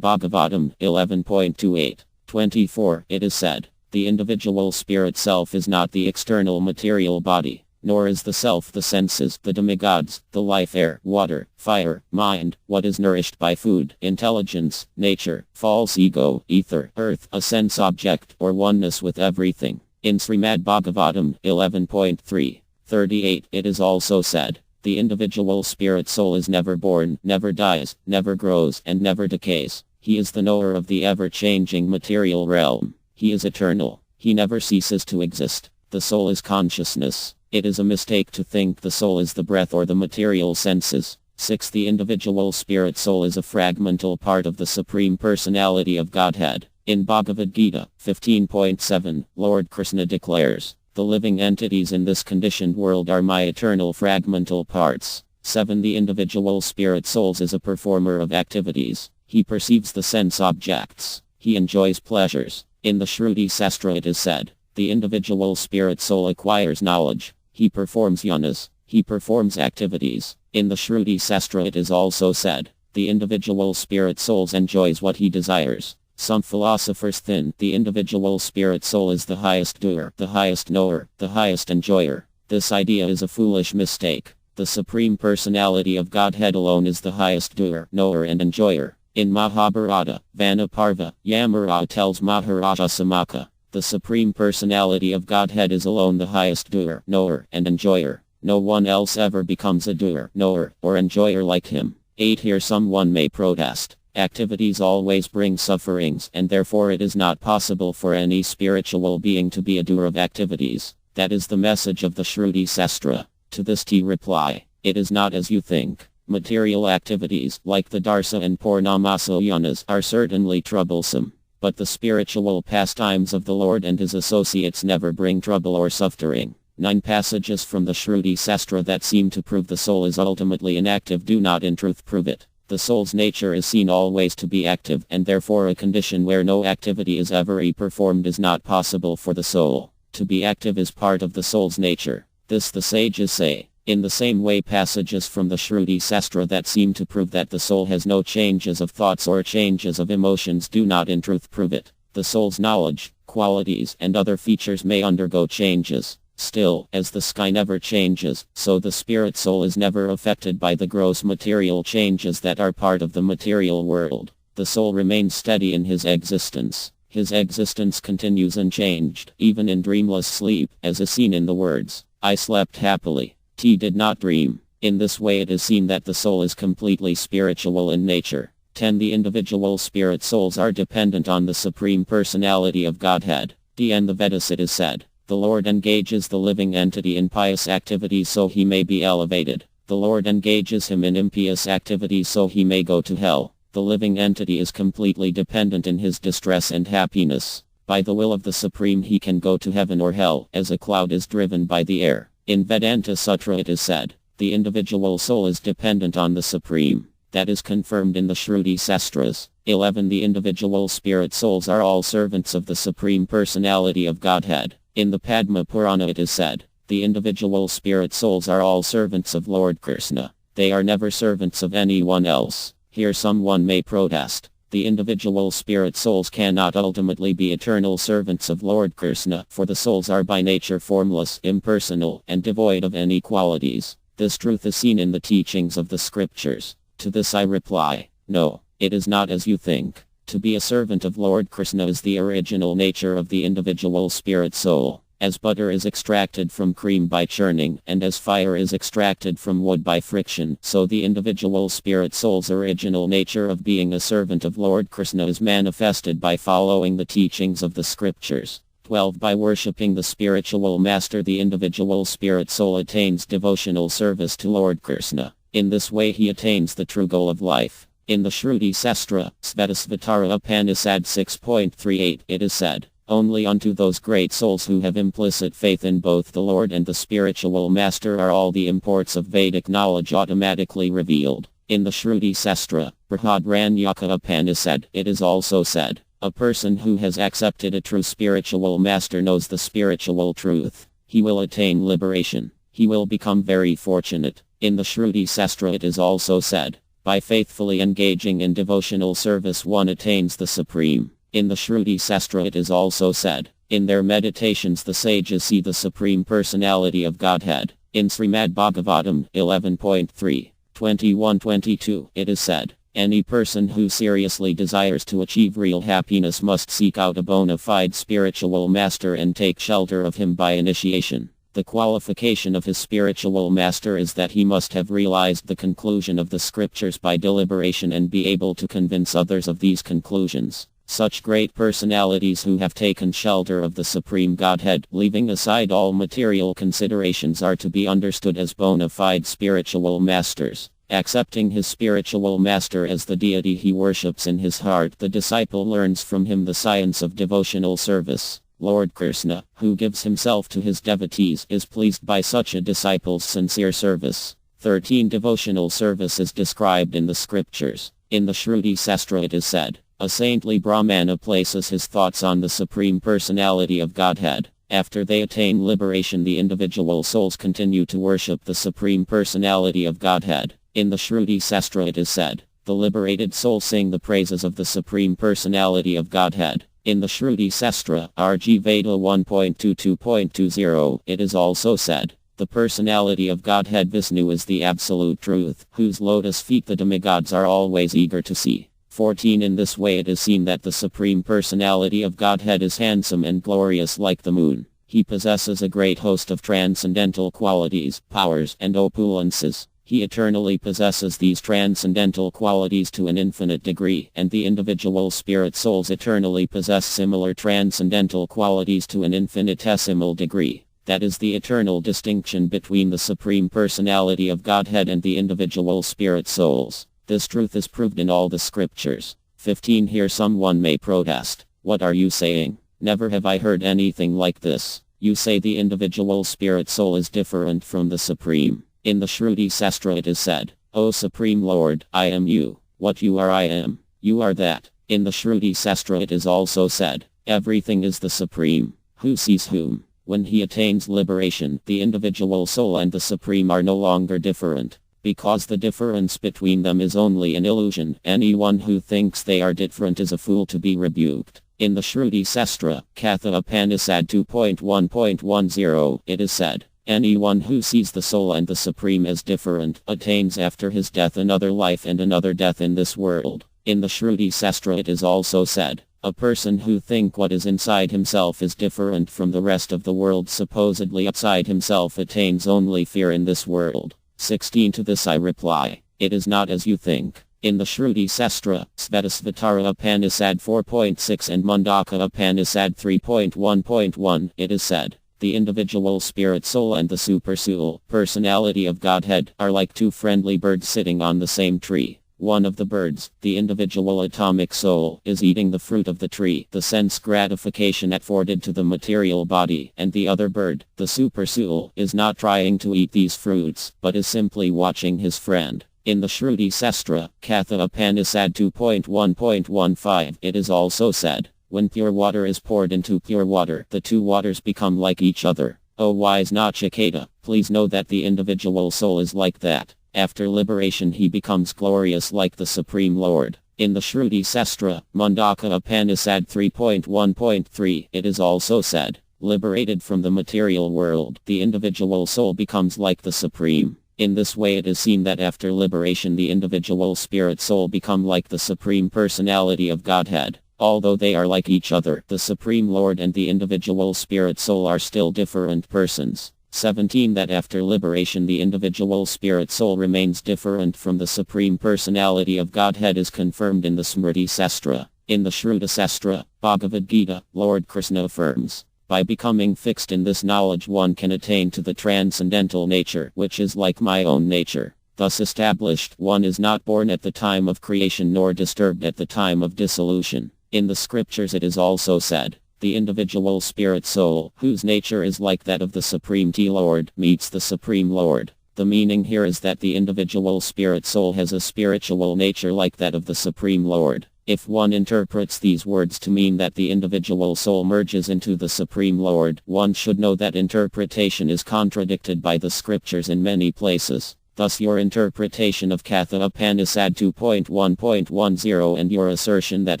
Bhagavatam 11.28-24, it is said, the individual spirit self is not the external material body. Nor is the self the senses, the demigods, the life, air, water, fire, mind, what is nourished by food, intelligence, nature, false ego, ether, earth, a sense object, or oneness with everything. In Srimad Bhagavatam 11.3.38 it is also said, the individual spirit soul is never born, never dies, never grows, and never decays. He is the knower of the ever-changing material realm. He is eternal. He never ceases to exist. The soul is consciousness. It is a mistake to think the soul is the breath or the material senses. 6. The individual spirit soul is a fragmental part of the Supreme Personality of Godhead. In Bhagavad Gita 15.7, Lord Krishna declares, the living entities in this conditioned world are my eternal fragmental parts. 7. The individual spirit soul is a performer of activities. He perceives the sense objects. He enjoys pleasures. In the Shruti Sastra it is said, the individual spirit soul acquires knowledge. He performs yanas. He performs activities. In the Shruti Sastra it is also said, the individual spirit soul enjoys what he desires. Some philosophers think the individual spirit soul is the highest doer, the highest knower, the highest enjoyer. This idea is a foolish mistake. The Supreme Personality of Godhead alone is the highest doer, knower and enjoyer. In Mahabharata, Vanaparva, Yamara tells Maharaja Samaka, the Supreme Personality of Godhead is alone the highest doer, knower, and enjoyer. No one else ever becomes a doer, knower, or enjoyer like him. 8. Here someone may protest. Activities always bring sufferings, and therefore it is not possible for any spiritual being to be a doer of activities. That is the message of the Shruti Sastra. To this T reply, it is not as you think. Material activities, like the Darsa and Purnamasa yanas, are certainly troublesome. But the spiritual pastimes of the Lord and his associates never bring trouble or suffering. 9 passages from the Shruti Sastra that seem to prove the soul is ultimately inactive do not in truth prove it. The soul's nature is seen always to be active, and therefore a condition where no activity is ever performed is not possible for the soul. To be active is part of the soul's nature. This the sages say. In the same way, passages from the Shruti Sastra that seem to prove that the soul has no changes of thoughts or changes of emotions do not in truth prove it. The soul's knowledge, qualities, and other features may undergo changes. Still, as the sky never changes, so the spirit soul is never affected by the gross material changes that are part of the material world. The soul remains steady in his existence. His existence continues unchanged, even in dreamless sleep, as is seen in the words, I slept happily. T did not dream. In this way it is seen that the soul is completely spiritual in nature. 10. The individual spirit souls are dependent on the Supreme Personality of Godhead. D. In the Vedas it is said, the Lord engages the living entity in pious activities so he may be elevated. The Lord engages him in impious activities so he may go to hell. The living entity is completely dependent in his distress and happiness. By the will of the Supreme he can go to heaven or hell, as a cloud is driven by the air. In Vedanta Sutra it is said, the individual soul is dependent on the Supreme. That is confirmed in the Shruti Sastras. 11. The individual spirit souls are all servants of the Supreme Personality of Godhead. In the Padma Purana it is said, the individual spirit souls are all servants of Lord Krishna. They are never servants of anyone else. Here someone may protest. The individual spirit souls cannot ultimately be eternal servants of Lord Krishna, for the souls are by nature formless, impersonal, and devoid of any qualities. This truth is seen in the teachings of the scriptures. To this I reply, no, it is not as you think. To be a servant of Lord Krishna is the original nature of the individual spirit soul. As butter is extracted from cream by churning, and as fire is extracted from wood by friction, so the individual spirit soul's original nature of being a servant of Lord Krishna is manifested by following the teachings of the scriptures. 12. By worshipping the spiritual master the individual spirit soul attains devotional service to Lord Krishna. In this way he attains the true goal of life. In the Shruti Sastra, Svetasvatara Upanishad 6.38 it is said, only unto those great souls who have implicit faith in both the Lord and the spiritual master are all the imports of Vedic knowledge automatically revealed. In the Shruti Sastra, Brihadaranyaka Upanishad, it is also said, a person who has accepted a true spiritual master knows the spiritual truth. He will attain liberation. He will become very fortunate. In the Shruti Sastra it is also said, by faithfully engaging in devotional service one attains the Supreme. In the Shruti Sastra it is also said, In their meditations the sages see the Supreme Personality of Godhead. In Srimad Bhagavatam 11.3, 21-22, it is said, any person who seriously desires to achieve real happiness must seek out a bona fide spiritual master and take shelter of him by initiation. The qualification of his spiritual master is that he must have realized the conclusion of the scriptures by deliberation and be able to convince others of these conclusions. Such great personalities who have taken shelter of the Supreme Godhead, leaving aside all material considerations, are to be understood as bona fide spiritual masters. Accepting his spiritual master as the deity he worships in his heart, the disciple learns from him the science of devotional service. Lord Krishna, who gives himself to his devotees, is pleased by such a disciple's sincere service. 13. Devotional service is described in the scriptures. In the Shruti Sastra it is said, a saintly Brahmana places his thoughts on the Supreme Personality of Godhead. After they attain liberation, the individual souls continue to worship the Supreme Personality of Godhead. In the Shruti Sastra it is said, the liberated souls sing the praises of the Supreme Personality of Godhead. In the Shruti Sastra, RG Veda 1.22.20, it is also said, the personality of Godhead Vishnu is the absolute truth, whose lotus feet the demigods are always eager to see. 14. In this way it is seen that the Supreme Personality of Godhead is handsome and glorious like the moon. He possesses a great host of transcendental qualities, powers, and opulences. He eternally possesses these transcendental qualities to an infinite degree, and the individual spirit souls eternally possess similar transcendental qualities to an infinitesimal degree. That is the eternal distinction between the Supreme Personality of Godhead and the individual spirit souls. This truth is proved in all the scriptures. 15. Here someone may protest. What are you saying? Never have I heard anything like this. You say the individual spirit soul is different from the Supreme. In the Shruti Sastra it is said, O Supreme Lord, I am you. What you are I am. You are that. In the Shruti Sastra it is also said, everything is the Supreme. Who sees whom? When he attains liberation, the individual soul and the Supreme are no longer different. Because the difference between them is only an illusion, anyone who thinks they are different is a fool to be rebuked. In the Shruti Sastra, Katha Upanishad 2.1.10, it is said, anyone who sees the soul and the Supreme as different, attains after his death another life and another death in this world. In the Shruti Sastra it is also said, a person who thinks what is inside himself is different from the rest of the world supposedly outside himself attains only fear in this world. 16. To this I reply, it is not as you think. In the Shruti Sastra, Svetasvatara Upanishad 4.6 and Mundaka Upanishad 3.1.1, it is said, the individual spirit soul and the supersoul, personality of Godhead, are like two friendly birds sitting on the same tree. One of the birds, the individual atomic soul, is eating the fruit of the tree, the sense gratification afforded to the material body, and the other bird, the supersoul, is not trying to eat these fruits, but is simply watching his friend. In the Shruti Sastra, Katha Upanishad 2.1.15, it is also said, when pure water is poured into pure water, the two waters become like each other. O wise Nachiketa, please know that the individual soul is like that. After liberation he becomes glorious like the Supreme Lord. In the Shruti Sastra, Mundaka Upanishad 3.1.3, it is also said, liberated from the material world, the individual soul becomes like the Supreme. In this way it is seen that after liberation the individual spirit soul become like the Supreme Personality of Godhead. Although they are like each other, the Supreme Lord and the individual spirit soul are still different persons. 17. That after liberation the individual spirit soul remains different from the Supreme Personality of Godhead is confirmed in the Smriti Sastra. In the Shruta Sastra, Bhagavad Gita, Lord Krishna affirms, by becoming fixed in this knowledge one can attain to the transcendental nature which is like my own nature. Thus established, one is not born at the time of creation nor disturbed at the time of dissolution. In the scriptures it is also said, the individual spirit soul, whose nature is like that of the Supreme Lord, meets the Supreme Lord. The meaning here is that the individual spirit soul has a spiritual nature like that of the Supreme Lord. If one interprets these words to mean that the individual soul merges into the Supreme Lord, one should know that interpretation is contradicted by the scriptures in many places. Thus your interpretation of Katha Upanishad 2.1.10 and your assertion that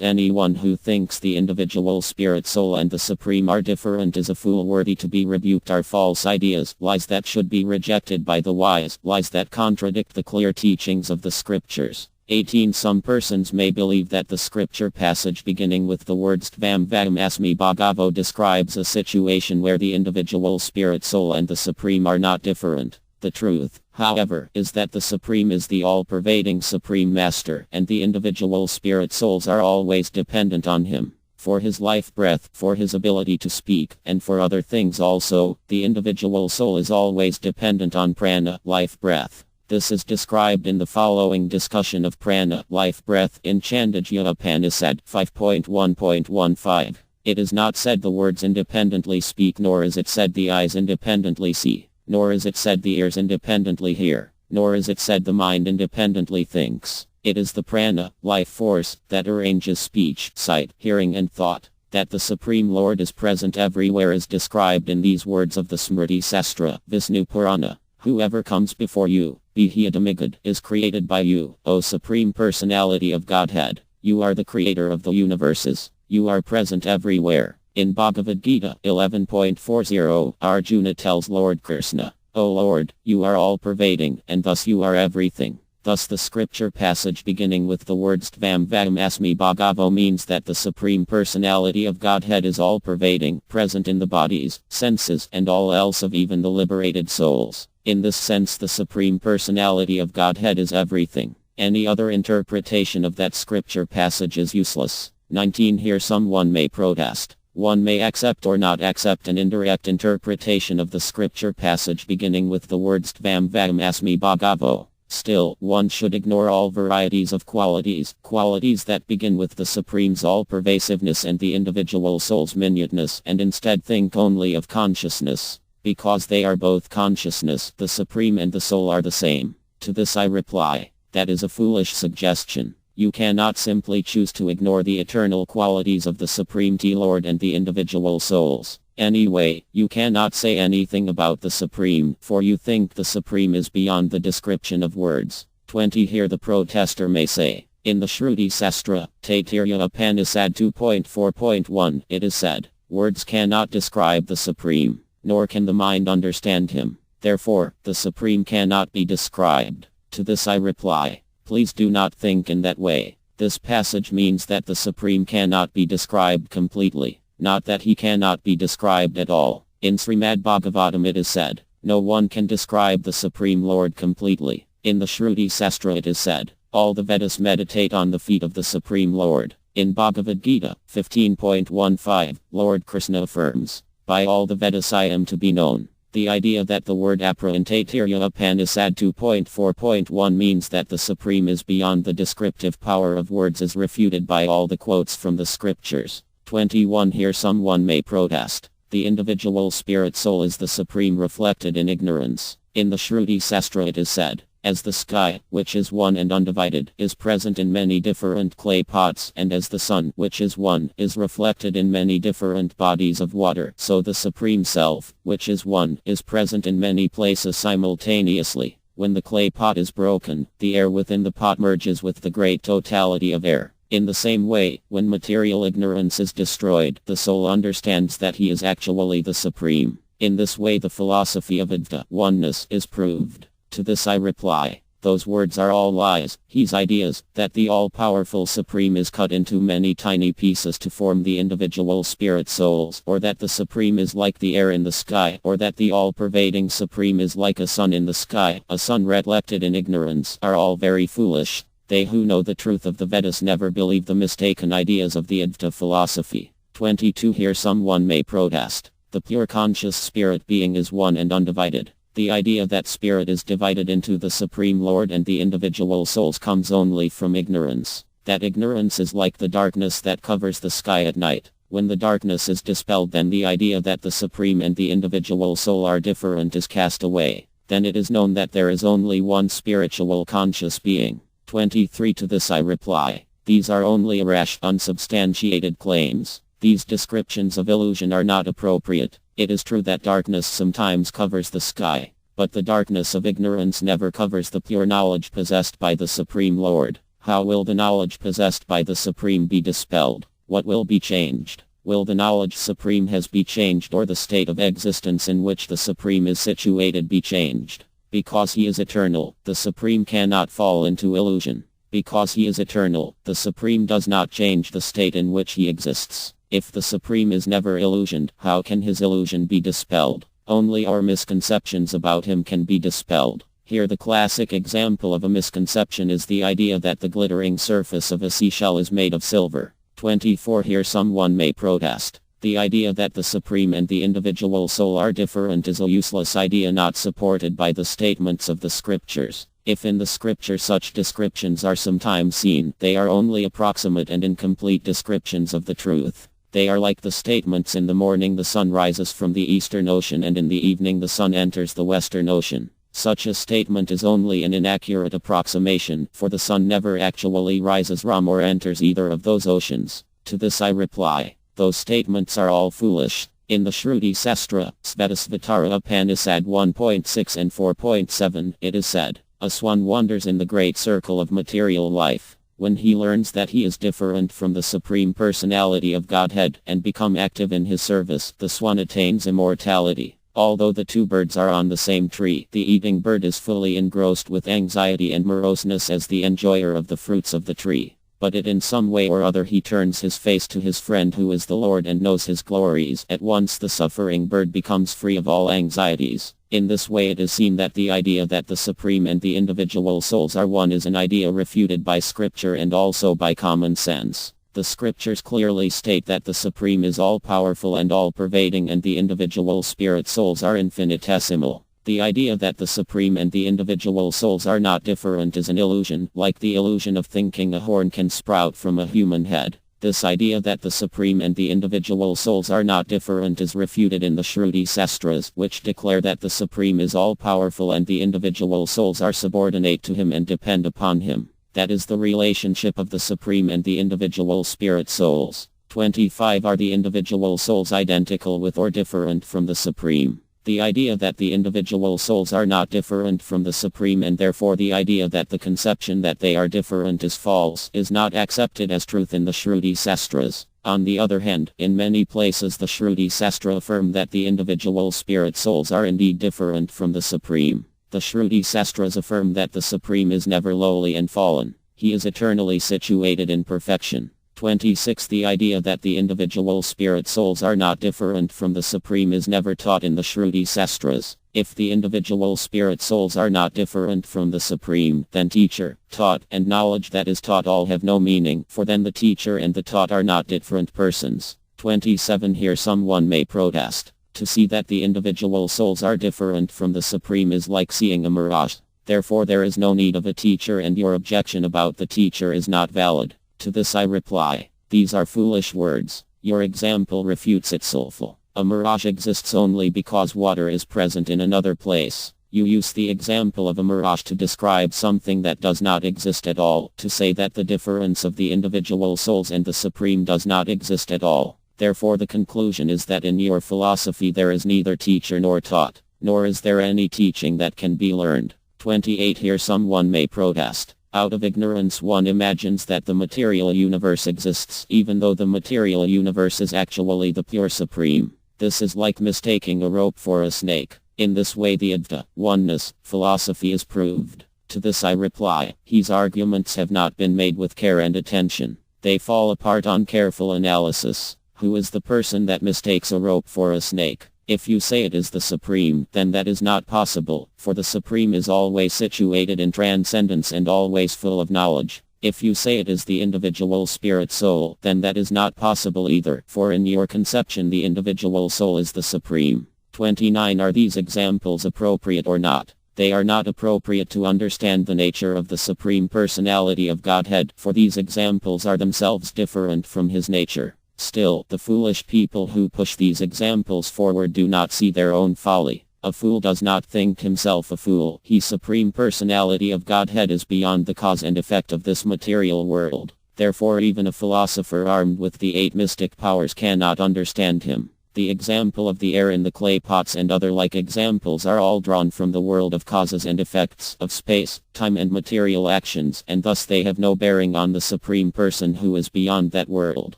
anyone who thinks the individual spirit soul and the supreme are different is a fool worthy to be rebuked are false ideas, lies that should be rejected by the wise, lies that contradict the clear teachings of the scriptures. 18. Some persons may believe that the scripture passage beginning with the words Tvam Vam Asmi Bhagavo describes a situation where the individual spirit soul and the supreme are not different. The truth, however, is that the supreme is the all-pervading supreme master, and the individual spirit souls are always dependent on him. For his life breath, for his ability to speak, and for other things also, the individual soul is always dependent on prana, life breath. This is described in the following discussion of prana, life breath, in Chandogya Upanishad 5.1.15. It is not said the words independently speak, nor is it said the eyes independently see, nor is it said the ears independently hear, nor is it said the mind independently thinks. It is the prana, life force, that arranges speech, sight, hearing and thought. That the Supreme Lord is present everywhere is described in these words of the Smriti Sastra, Vishnu Purana. Whoever comes before you, be he a demigod, is created by you, O Supreme Personality of Godhead. You are the creator of the universes. You are present everywhere. In Bhagavad Gita 11.40, Arjuna tells Lord Krishna, O Lord, you are all-pervading, and thus you are everything. Thus the scripture passage beginning with the words Tvam Vam Asmi Bhagavo means that the Supreme Personality of Godhead is all-pervading, present in the bodies, senses, and all else of even the liberated souls. In this sense the Supreme Personality of Godhead is everything. Any other interpretation of that scripture passage is useless. 19. Here someone may protest. One may accept or not accept an indirect interpretation of the scripture passage beginning with the words Tvam Vam Asmi Bhagavo. Still, one should ignore all varieties of qualities that begin with the Supreme's all-pervasiveness and the individual soul's minuteness, and instead think only of consciousness. Because they are both consciousness, the Supreme and the soul are the same. To this I reply, that is a foolish suggestion. You cannot simply choose to ignore the eternal qualities of the Supreme Lord and the individual souls. Anyway, you cannot say anything about the Supreme, for you think the Supreme is beyond the description of words. 20. Here the protester may say, in the Shruti Sastra, Taittiriya Upanishad 2.4.1, it is said, words cannot describe the Supreme, nor can the mind understand him. Therefore, the Supreme cannot be described. To this I reply, please do not think in that way. This passage means that the Supreme cannot be described completely, not that he cannot be described at all. In Srimad Bhagavatam it is said, no one can describe the Supreme Lord completely. In the Shruti Sastra it is said, all the Vedas meditate on the feet of the Supreme Lord. In Bhagavad Gita 15.15, Lord Krishna affirms, by all the Vedas I am to be known. The idea that the word apra in Taittiriya Upanishad 2.4.1 means that the Supreme is beyond the descriptive power of words is refuted by all the quotes from the scriptures. 21. Here someone may protest. The individual spirit soul is the Supreme reflected in ignorance. In the Shruti Sastra it is said, as the sky, which is one and undivided, is present in many different clay pots, and as the sun, which is one, is reflected in many different bodies of water, so the Supreme Self, which is one, is present in many places simultaneously. When the clay pot is broken, the air within the pot merges with the great totality of air. In the same way, when material ignorance is destroyed, the soul understands that he is actually the Supreme. In this way the philosophy of Advaita, oneness, is proved. To this I reply, those words are all lies. His ideas, that the all-powerful Supreme is cut into many tiny pieces to form the individual spirit souls, or that the Supreme is like the air in the sky, or that the all-pervading Supreme is like a sun in the sky, a sun reflected in ignorance, are all very foolish. They who know the truth of the Vedas never believe the mistaken ideas of the Advaita philosophy. 22. Here someone may protest. The pure conscious spirit being is one and undivided. The idea that spirit is divided into the Supreme Lord and the individual souls comes only from ignorance. That ignorance is like the darkness that covers the sky at night. When the darkness is dispelled, then the idea that the Supreme and the individual soul are different is cast away. Then it is known that there is only one spiritual conscious being. 23. To this I reply, these are only rash, unsubstantiated claims. These descriptions of illusion are not appropriate. It is true that darkness sometimes covers the sky. But the darkness of ignorance never covers the pure knowledge possessed by the Supreme Lord. How will the knowledge possessed by the Supreme be dispelled? What will be changed? Will the knowledge supreme has be changed, or the state of existence in which the Supreme is situated be changed? Because he is eternal, the Supreme cannot fall into illusion. Because he is eternal, the Supreme does not change the state in which he exists. If the Supreme is never illusioned, how can his illusion be dispelled? Only our misconceptions about him can be dispelled. Here the classic example of a misconception is the idea that the glittering surface of a seashell is made of silver. 24. Here someone may protest. The idea that the Supreme and the individual soul are different is a useless idea not supported by the statements of the scriptures. If in the scripture such descriptions are sometimes seen, they are only approximate and incomplete descriptions of the truth. They are like the statements: in the morning the sun rises from the eastern ocean, and in the evening the sun enters the western ocean. Such a statement is only an inaccurate approximation, for the sun never actually rises from or enters either of those oceans. To this I reply, those statements are all foolish. In the Shruti Sastra, Svetasvatara Upanishad 1.6 and 4.7, it is said, a swan wanders in the great circle of material life. When he learns that he is different from the Supreme Personality of Godhead and become active in his service, the swan attains immortality. Although the two birds are on the same tree, the eating bird is fully engrossed with anxiety and moroseness as the enjoyer of the fruits of the tree. But in some way or other he turns his face to his friend who is the Lord and knows his glories. At once the suffering bird becomes free of all anxieties. In this way it is seen that the idea that the Supreme and the individual souls are one is an idea refuted by scripture and also by common sense. The scriptures clearly state that the Supreme is all-powerful and all-pervading, and the individual spirit souls are infinitesimal. The idea that the Supreme and the individual souls are not different is an illusion, like the illusion of thinking a horn can sprout from a human head. This idea that the Supreme and the individual souls are not different is refuted in the Shruti Sastras, which declare that the Supreme is all-powerful and the individual souls are subordinate to him and depend upon him. That is the relationship of the Supreme and the individual spirit souls. 25. Are the individual souls identical with or different from the Supreme? The idea that the individual souls are not different from the Supreme, and therefore the idea that the conception that they are different is false, is not accepted as truth in the Shruti Sastras. On the other hand, in many places the Shruti Sastra affirm that the individual spirit souls are indeed different from the Supreme. The Shruti Sastras affirm that the Supreme is never lowly and fallen. He is eternally situated in perfection. 26. The idea that the individual spirit souls are not different from the Supreme is never taught in the Shruti Sastras. If the individual spirit souls are not different from the Supreme, then teacher, taught, and knowledge that is taught all have no meaning, for then the teacher and the taught are not different persons. 27. Here someone may protest. To see that the individual souls are different from the Supreme is like seeing a mirage. Therefore there is no need of a teacher, and your objection about the teacher is not valid. To this I reply, these are foolish words. Your example refutes itself. A mirage exists only because water is present in another place. You use the example of a mirage to describe something that does not exist at all, to say that the difference of the individual souls and the Supreme does not exist at all. Therefore the conclusion is that in your philosophy there is neither teacher nor taught, nor is there any teaching that can be learned. 28. Here someone may protest. Out of ignorance one imagines that the material universe exists, even though the material universe is actually the pure Supreme. This is like mistaking a rope for a snake. In this way the Advaita, oneness, philosophy is proved. To this I reply, his arguments have not been made with care and attention. They fall apart on careful analysis. Who is the person that mistakes a rope for a snake? If you say it is the Supreme, then that is not possible, for the Supreme is always situated in transcendence and always full of knowledge. If you say it is the individual spirit soul, then that is not possible either, for in your conception the individual soul is the Supreme. 29. Are these examples appropriate or not? They are not appropriate to understand the nature of the Supreme Personality of Godhead, for these examples are themselves different from his nature. Still, the foolish people who push these examples forward do not see their own folly. A fool does not think himself a fool. His Supreme Personality of Godhead is beyond the cause and effect of this material world. Therefore even a philosopher armed with the 8 mystic powers cannot understand him. The example of the air in the clay pots and other like examples are all drawn from the world of causes and effects, of space, time and material actions, and thus they have no bearing on the Supreme Person who is beyond that world.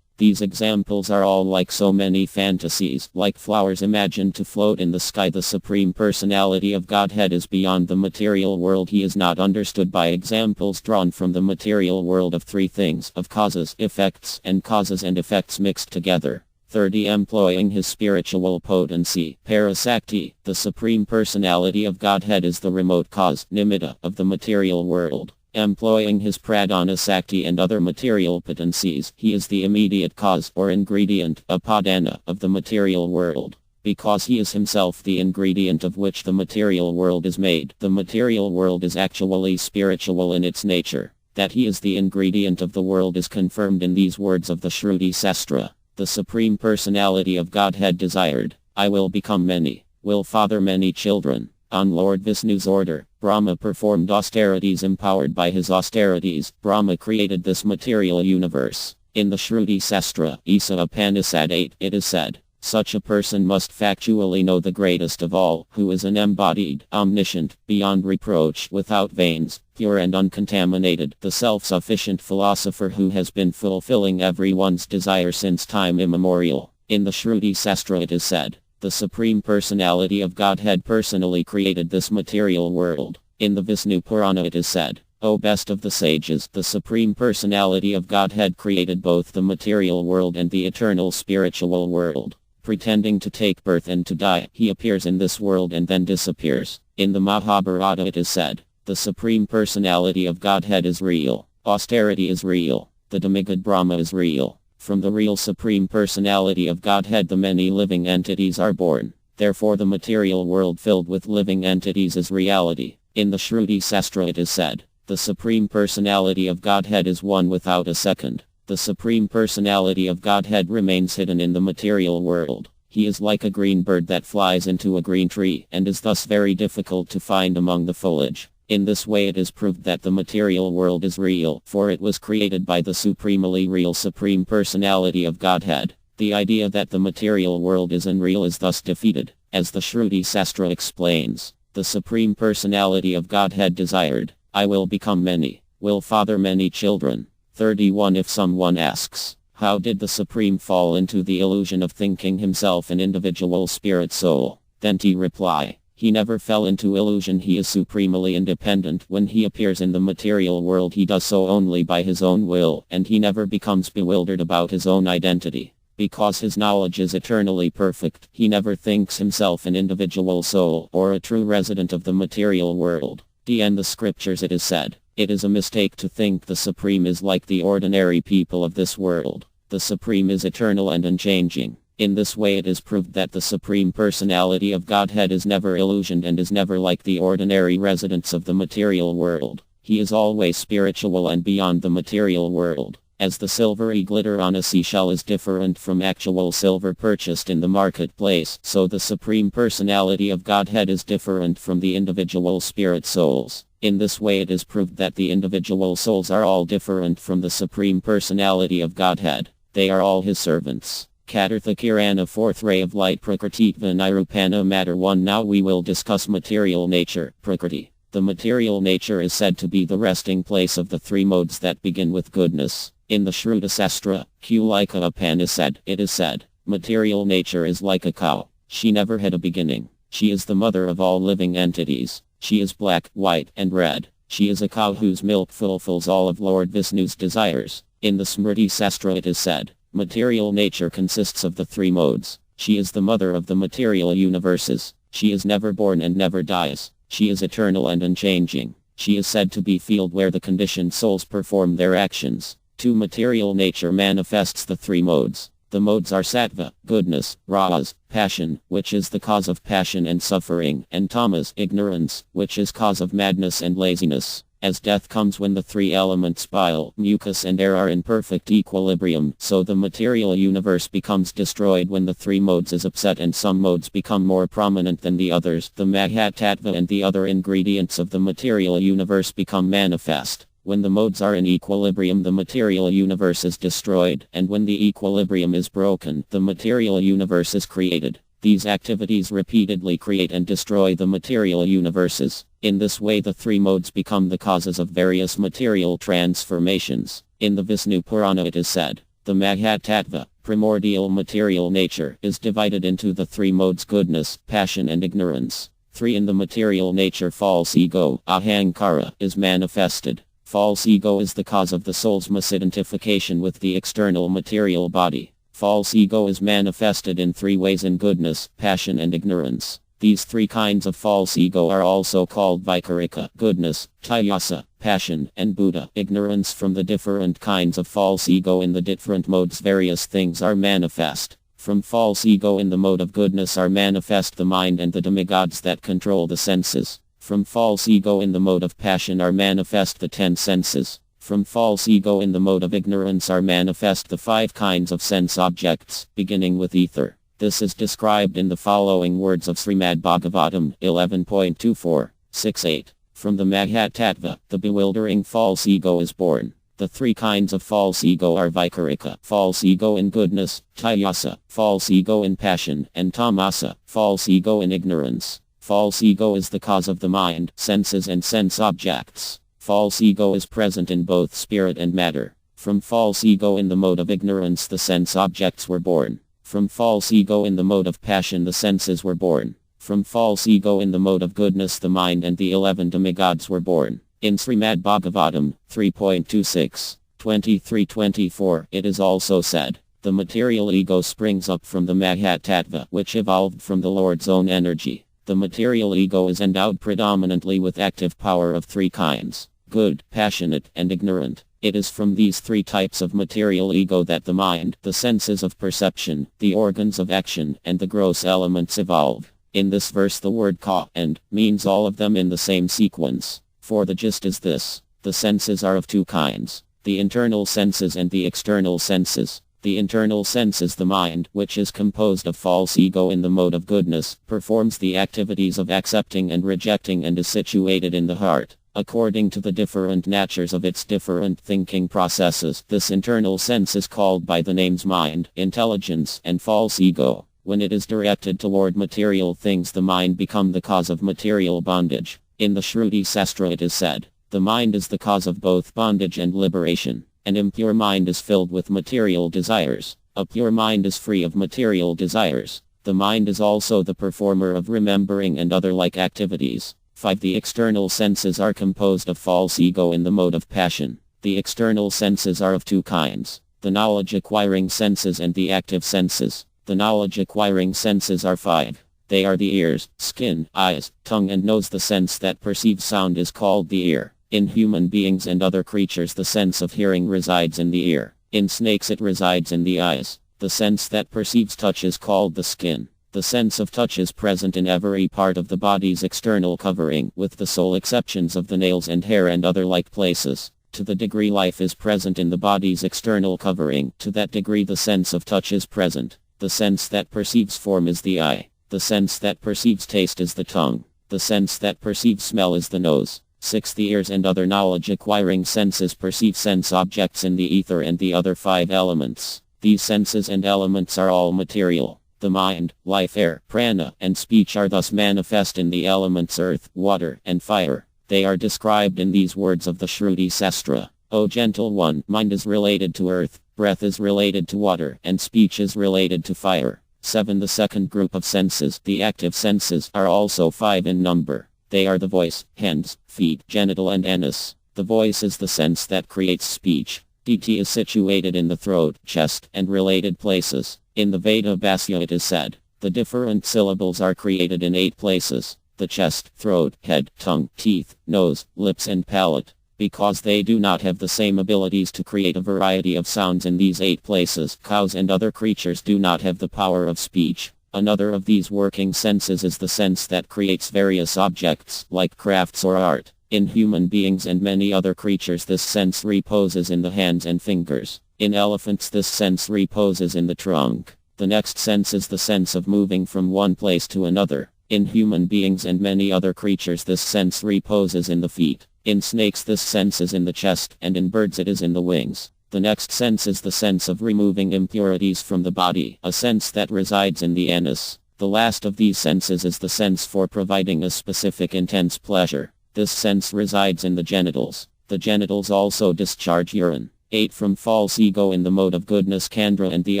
These examples are all like so many fantasies, like flowers imagined to float in the sky. The Supreme Personality of Godhead is beyond the material world. He is not understood by examples drawn from the material world of three things, of causes, effects, and causes and effects mixed together. 30. Employing his spiritual potency, Parasakti, the Supreme Personality of Godhead is the remote cause, Nimitta, of the material world. Employing his Pradhana Sakti and other material potencies, he is the immediate cause or ingredient, Apadana, of the material world. Because he is himself the ingredient of which the material world is made, the material world is actually spiritual in its nature. That he is the ingredient of the world is confirmed in these words of the Shruti Sastra. The Supreme Personality of Godhead desired, I will become many, will father many children. On Lord Vishnu's order, Brahma performed austerities. Empowered by his austerities, Brahma created this material universe. In the Shruti Sastra, Isa Upanishad 8, it is said, such a person must factually know the greatest of all, who is an embodied, omniscient, beyond reproach, without veins, pure and uncontaminated, the self-sufficient philosopher who has been fulfilling everyone's desire since time immemorial. In the Shruti Sastra it is said, the Supreme Personality of Godhead personally created this material world. In the Vishnu Purana it is said, O best of the sages, the Supreme Personality of Godhead created both the material world and the eternal spiritual world. Pretending to take birth and to die, he appears in this world and then disappears. In the Mahabharata it is said, the Supreme Personality of Godhead is real. Austerity is real. The demigod Brahma is real. From the real Supreme Personality of Godhead the many living entities are born. Therefore the material world filled with living entities is reality. In the Shruti Sastra it is said, the Supreme Personality of Godhead is one without a second. The Supreme Personality of Godhead remains hidden in the material world. He is like a green bird that flies into a green tree, and is thus very difficult to find among the foliage. In this way it is proved that the material world is real, for it was created by the supremely real Supreme Personality of Godhead. The idea that the material world is unreal is thus defeated. As the Shruti Sastra explains, the Supreme Personality of Godhead desired, I will become many, will father many children. 31. If someone asks, how did the Supreme fall into the illusion of thinking himself an individual spirit soul? Then he reply, he never fell into illusion. He is supremely independent. When he appears in the material world he does so only by his own will, and he never becomes bewildered about his own identity. Because his knowledge is eternally perfect, he never thinks himself an individual soul, or a true resident of the material world. In the scriptures it is said, it is a mistake to think the Supreme is like the ordinary people of this world. The Supreme is eternal and unchanging. In this way it is proved that the Supreme Personality of Godhead is never illusioned and is never like the ordinary residents of the material world. He is always spiritual and beyond the material world. As the silvery glitter on a seashell is different from actual silver purchased in the marketplace, so the Supreme Personality of Godhead is different from the individual spirit souls. In this way it is proved that the individual souls are all different from the Supreme Personality of Godhead. They are all his servants. Katartha Kirana, fourth ray of light, Prakrititva Nirupana matter 1. Now we will discuss material nature, Prakriti. The material nature is said to be the resting place of the three modes that begin with goodness. In the Shruta Sastra, Kulika Upanishad, it is said, material nature is like a cow. She never had a beginning. She is the mother of all living entities. She is black, white, and red. She is a cow whose milk fulfills all of Lord Vishnu's desires. In the Smriti Sastra it is said, material nature consists of the three modes. She is the mother of the material universes. She is never born and never dies. She is eternal and unchanging. She is said to be field where the conditioned souls perform their actions. Material nature manifests the three modes. The modes are sattva, goodness, rajas, passion, which is the cause of passion and suffering, and tamas, ignorance, which is cause of madness and laziness. As death comes when the three elements bile, mucus and air are in perfect equilibrium, so the material universe becomes destroyed when the three modes is upset and some modes become more prominent than the others. The Mahatattva and the other ingredients of the material universe become manifest. When the modes are in equilibrium, the material universe is destroyed, and when the equilibrium is broken, the material universe is created. These activities repeatedly create and destroy the material universes. In this way, the three modes become the causes of various material transformations. In the Vishnu Purana it is said, the Mahatattva, primordial material nature, is divided into the three modes: goodness, passion and ignorance. 3. In the material nature, false ego, ahankara, is manifested. False ego is the cause of the soul's misidentification with the external material body. False ego is manifested in 3 ways: in goodness, passion and ignorance. These 3 kinds of false ego are also called Vikarika, goodness, Tayasa, passion, and Buddha, ignorance. From the different kinds of false ego in the different modes, various things are manifest. From false ego in the mode of goodness are manifest the mind and the demigods that control the senses. From false ego in the mode of passion are manifest the 10 senses. From false ego in the mode of ignorance are manifest the 5 kinds of sense objects, beginning with ether. This is described in the following words of Srimad Bhagavatam 11.24.6.8. From the Mahatattva, the bewildering false ego is born. The 3 kinds of false ego are Vikarika, false ego in goodness, Tayasa, false ego in passion, and Tamasa, false ego in ignorance. False ego is the cause of the mind, senses and sense objects. False ego is present in both spirit and matter. From false ego in the mode of ignorance the sense objects were born. From false ego in the mode of passion the senses were born. From false ego in the mode of goodness the mind and the 11 demigods were born. In Srimad Bhagavatam 3.26.23-24 it is also said, the material ego springs up from the Mahatattva, which evolved from the Lord's own energy. The material ego is endowed predominantly with active power of 3 kinds: good, passionate, and ignorant. It is from these 3 types of material ego that the mind, the senses of perception, the organs of action, and the gross elements evolve. In this verse the word ka and means all of them in the same sequence. For the gist is this: the senses are of 2 kinds, the internal senses and the external senses. The internal senses, the mind, which is composed of false ego in the mode of goodness, performs the activities of accepting and rejecting and is situated in the heart. According to the different natures of its different thinking processes, this internal sense is called by the names mind, intelligence, and false ego. When it is directed toward material things, the mind becomes the cause of material bondage. In the Shruti Sastra it is said, the mind is the cause of both bondage and liberation. An impure mind is filled with material desires. A pure mind is free of material desires. The mind is also the performer of remembering and other like activities. 5. The external senses are composed of false ego in the mode of passion. The external senses are of 2 kinds, the knowledge-acquiring senses and the active senses. The knowledge-acquiring senses are 5. They are the ears, skin, eyes, tongue and nose. The sense that perceives sound is called the ear. In human beings and other creatures the sense of hearing resides in the ear. In snakes it resides in the eyes. The sense that perceives touch is called the skin. The sense of touch is present in every part of the body's external covering, with the sole exceptions of the nails and hair and other like places. To the degree life is present in the body's external covering, to that degree the sense of touch is present. The sense that perceives form is the eye. The sense that perceives taste is the tongue. The sense that perceives smell is the nose. 6. The ears and other knowledge-acquiring senses perceive sense objects in the ether and the other 5 elements. These senses and elements are all material. The mind, life, air, prana, and speech are thus manifest in the elements earth, water, and fire. They are described in these words of the Shruti Sastra. O gentle one, mind is related to earth, breath is related to water, and speech is related to fire. 7. The second group of senses, the active senses, are also 5 in number. They are the voice, hands, feet, genital and anus. The voice is the sense that creates speech. DT is situated in the throat, chest, and related places. In the Vedabhusana it is said, the different syllables are created in 8 places: the chest, throat, head, tongue, teeth, nose, lips and palate. Because they do not have the same abilities to create a variety of sounds in these 8 places, cows and other creatures do not have the power of speech. Another of these working senses is the sense that creates various objects, like crafts or art. In human beings and many other creatures this sense reposes in the hands and fingers. In elephants this sense reposes in the trunk. The next sense is the sense of moving from one place to another. In human beings and many other creatures this sense reposes in the feet. In snakes this sense is in the chest, and in birds it is in the wings. The next sense is the sense of removing impurities from the body, a sense that resides in the anus. The last of these senses is the sense for providing a specific intense pleasure. This sense resides in the genitals. The genitals also discharge urine. 8 From false ego in the mode of goodness, Candra and the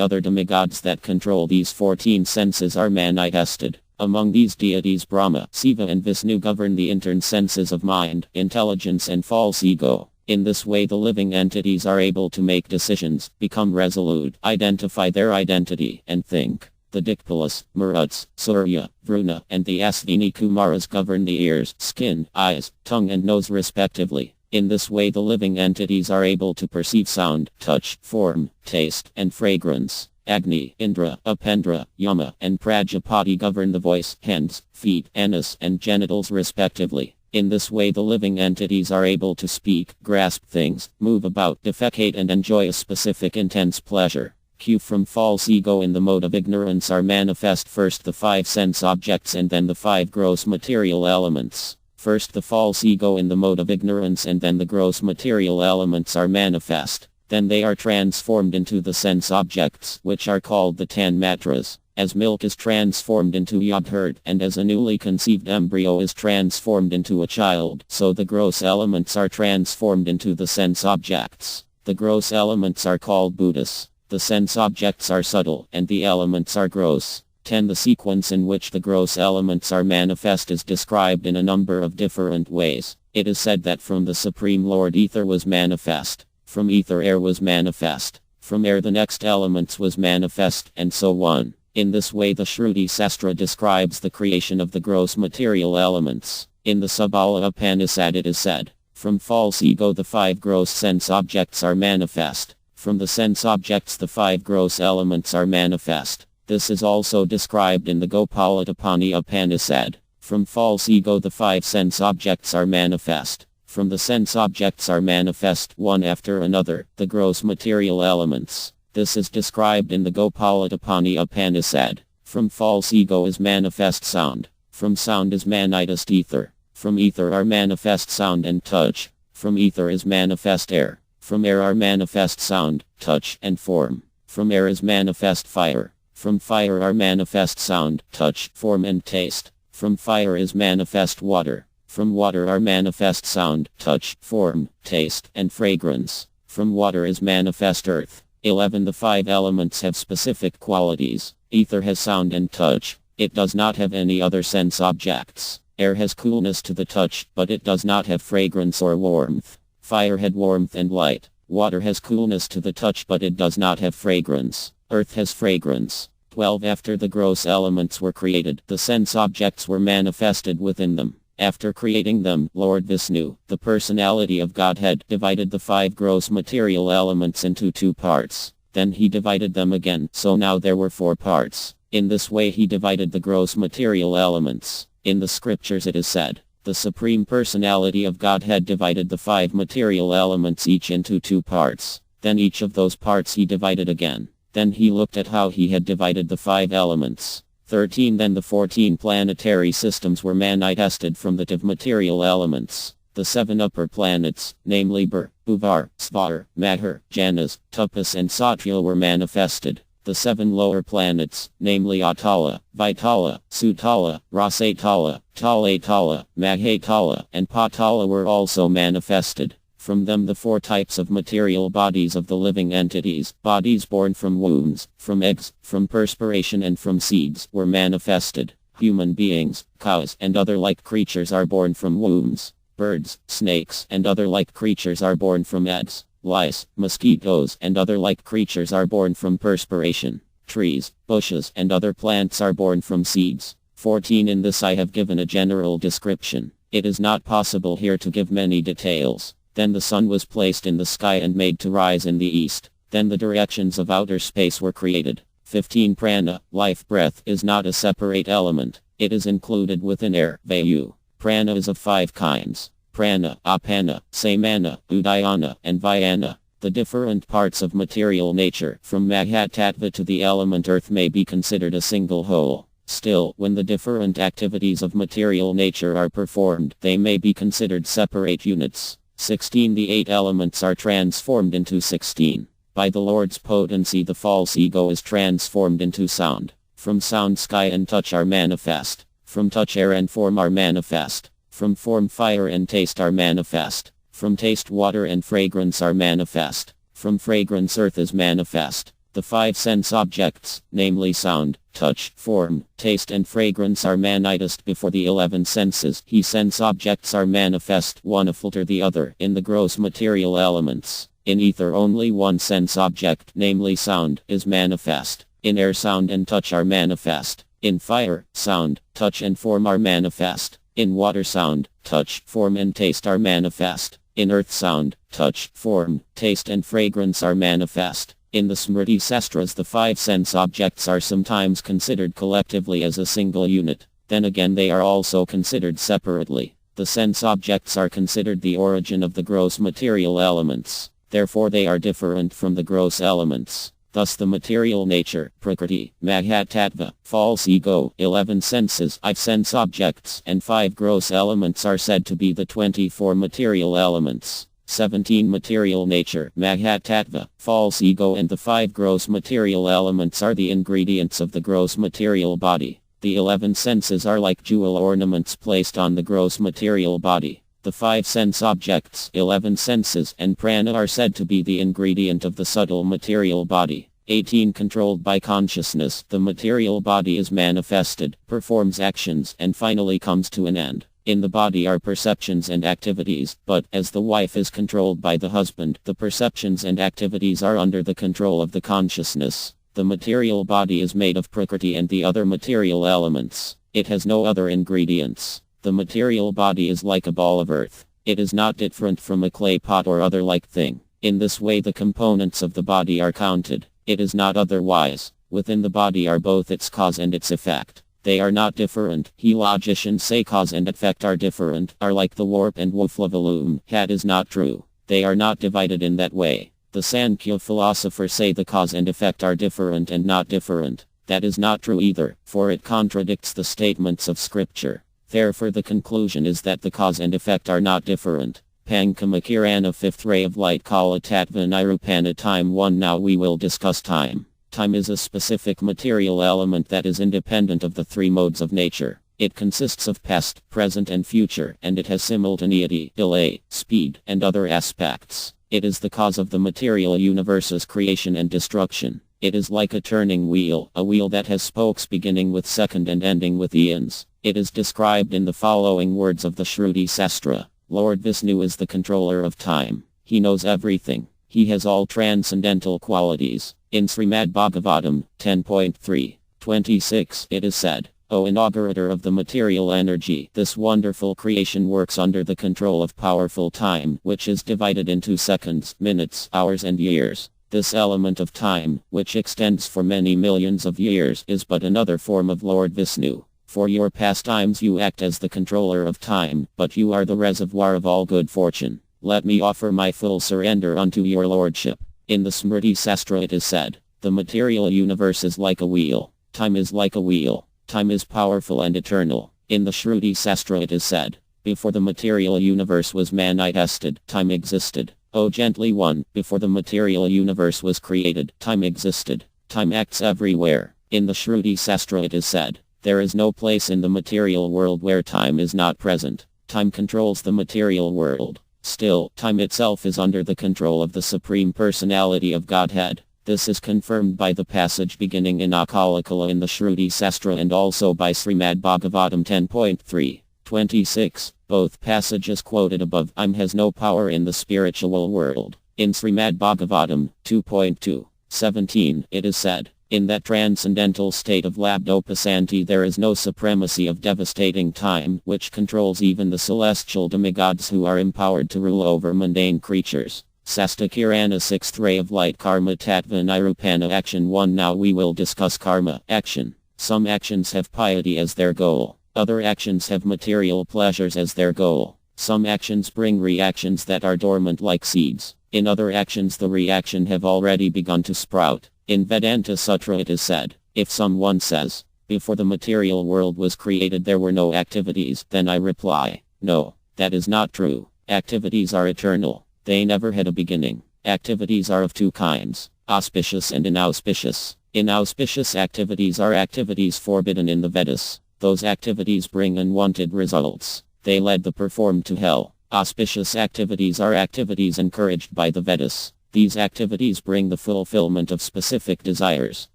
other demigods that control these 14 senses are manifested. Among these deities Brahma, Shiva and Vishnu govern the intern senses of mind, intelligence and false ego. In this way the living entities are able to make decisions, become resolute, identify their identity, and think. The Dikpalas, Maruts, Surya, Vruna, and the Asvini Kumaras govern the ears, skin, eyes, tongue and nose respectively. In this way the living entities are able to perceive sound, touch, form, taste, and fragrance. Agni, Indra, Upendra, Yama, and Prajapati govern the voice, hands, feet, anus, and genitals respectively. In this way the living entities are able to speak, grasp things, move about, defecate and enjoy a specific intense pleasure. Q. From false ego in the mode of ignorance are manifest first the 5 sense objects and then the 5 gross material elements. First the false ego in the mode of ignorance and then the gross material elements are manifest. Then they are transformed into the sense objects, which are called the 10 matras. As milk is transformed into yogurt, and as a newly conceived embryo is transformed into a child, so the gross elements are transformed into the sense objects. The gross elements are called Buddhas. The sense objects are subtle, and the elements are gross. 10. The sequence in which the gross elements are manifest is described in a number of different ways. It is said that from the Supreme Lord ether was manifest. From ether air was manifest. From air the next elements was manifest, and so on. In this way the Shruti Sastra describes the creation of the gross material elements. In the Sabala Upanishad it is said, from false ego the 5 gross sense objects are manifest. From the sense objects the 5 gross elements are manifest. This is also described in the Gopalatapani Upanishad. From false ego the 5 sense objects are manifest. From the sense objects are manifest, one after another, the gross material elements. This is described in the Gopalatapani Upanishad. From false ego is manifest sound. From sound is manifest ether. From ether are manifest sound and touch. From ether is manifest air. From air are manifest sound, touch, and form. From air is manifest fire. From fire are manifest sound, touch, form, and taste. From fire is manifest water. From water are manifest sound, touch, form, taste, and fragrance. From water is manifest earth. 11. The 5 elements have specific qualities. Ether has sound and touch. It does not have any other sense objects. Air has coolness to the touch, but it does not have fragrance or warmth. Fire had warmth and light. Water has coolness to the touch, but it does not have fragrance. Earth has fragrance. 12. After the gross elements were created, the sense objects were manifested within them. After creating them, Lord Vishnu, the personality of Godhead, divided the 5 gross material elements into 2 parts. Then he divided them again, so now there were 4 parts. In this way he divided the gross material elements. In the scriptures it is said, the Supreme Personality of Godhead divided the 5 material elements each into 2 parts. Then each of those parts he divided again. Then he looked at how he had divided the 5 elements. 13. Then the 14 planetary systems were manifested from the 2 material elements. The 7 upper planets, namely Bur, Bhuvar, Svar, Mahar, Janas, Tapas and Satya were manifested. The 7 lower planets, namely Atala, Vitala, Sutala, Rasatala, Talatala, Mahatala, and Patala were also manifested. From them the 4 types of material bodies of the living entities, bodies born from wombs, from eggs, from perspiration and from seeds, were manifested. Human beings, cows, and other like creatures are born from wombs. Birds, snakes, and other like creatures are born from eggs. Lice, mosquitoes, and other like creatures are born from perspiration. Trees, bushes, and other plants are born from seeds. 14. In this I have given a general description. It is not possible here to give many details. Then the sun was placed in the sky and made to rise in the east. Then the directions of outer space were created. 15. Prana, life breath, is not a separate element. It is included within air, Vayu. Prana is of 5 kinds. Prana, Apana, Samana, Udayana, and Vyana. The different parts of material nature, from Mahatattva to the element earth, may be considered a single whole. Still, when the different activities of material nature are performed, they may be considered separate units. 16. The 8 elements are transformed into 16. By the Lord's potency the false ego is transformed into sound. From sound sky and touch are manifest. From touch air and form are manifest. From form fire and taste are manifest. From taste water and fragrance are manifest. From fragrance earth is manifest. The 5 sense objects, namely sound, touch, form, taste and fragrance are manifest before the 11 senses. He sense objects are manifest, one filter the other, in the gross material elements. In ether only one sense object, namely sound, is manifest. In air sound and touch are manifest. In fire, sound, touch and form are manifest. In water sound, touch, form and taste are manifest. In earth sound, touch, form, taste and fragrance are manifest. In the Smriti Sastras the 5 sense objects are sometimes considered collectively as a single unit. Then again they are also considered separately. The sense objects are considered the origin of the gross material elements. Therefore they are different from the gross elements. Thus the material nature, Prakriti, Mahatattva, false ego, 11 senses, 5 sense objects, and 5 gross elements are said to be the 24 material elements. 17. Material nature, Mahatattva, false ego and the 5 gross material elements are the ingredients of the gross material body. The 11 senses are like jewel ornaments placed on the gross material body. The 5 sense objects, 11 senses, and prana are said to be the ingredient of the subtle material body. 18. Controlled by consciousness, the material body is manifested, performs actions, and finally comes to an end. In the body are perceptions and activities, but, as the wife is controlled by the husband, the perceptions and activities are under the control of the consciousness. The material body is made of Prakriti and the other material elements. It has no other ingredients. The material body is like a ball of earth. It is not different from a clay pot or other like thing. In this way the components of the body are counted. It is not otherwise. Within the body are both its cause and its effect. They are not different. He logicians say cause and effect are different, are like the warp and woof of a loom. That is not true. They are not divided in that way. The Sankhya philosophers say the cause and effect are different and not different. That is not true either, for it contradicts the statements of scripture. Therefore the conclusion is that the cause and effect are not different. Pankamakirana 5th ray of light Kala Tattva Nirupana Time 1. Now we will discuss time. Time is a specific material element that is independent of the 3 modes of nature. It consists of past, present and future, and it has simultaneity, delay, speed, and other aspects. It is the cause of the material universe's creation and destruction. It is like a turning wheel, a wheel that has spokes beginning with second and ending with eons. It is described in the following words of the Shruti Sastra. Lord Vishnu is the controller of time. He knows everything. He has all transcendental qualities. In Srimad Bhagavatam, 10.3, 26, it is said, O inaugurator of the material energy, this wonderful creation works under the control of powerful time, which is divided into seconds, minutes, hours and years. This element of time, which extends for many millions of years, is but another form of Lord Vishnu. For your pastimes you act as the controller of time, but you are the reservoir of all good fortune. Let me offer my full surrender unto your lordship. In the Smriti Sastra it is said, the material universe is like a wheel. Time is like a wheel. Time is powerful and eternal. In the Shruti Sastra it is said, before the material universe was manifested, time existed. O gently one, before the material universe was created, time existed. Time acts everywhere. In the Shruti Sastra it is said, there is no place in the material world where time is not present. Time controls the material world. Still, time itself is under the control of the Supreme Personality of Godhead. This is confirmed by the passage beginning in Akalikala in the Shruti Sastra and also by Srimad Bhagavatam 10.3, 26. Both passages quoted above. Time has no power in the spiritual world. In Srimad Bhagavatam 2.2, 17, it is said, in that transcendental state of labdopasanti there is no supremacy of devastating time, which controls even the celestial demigods who are empowered to rule over mundane creatures. Sastakirana 6th ray of light Karma Tattva Nirupana Action 1. Now we will discuss karma, action. Some actions have piety as their goal. Other actions have material pleasures as their goal. Some actions bring reactions that are dormant like seeds. In other actions the reaction have already begun to sprout. In Vedanta Sutra it is said, if someone says, Before the material world was created there were no activities. Then I reply, no, that is not true. Activities are eternal. They never had a beginning. Activities are of two kinds, auspicious and inauspicious. Inauspicious activities are activities forbidden in the Vedas. Those activities bring unwanted results. They led the performed to hell. Auspicious activities are activities encouraged by the Vedas. These activities bring the fulfillment of specific desires.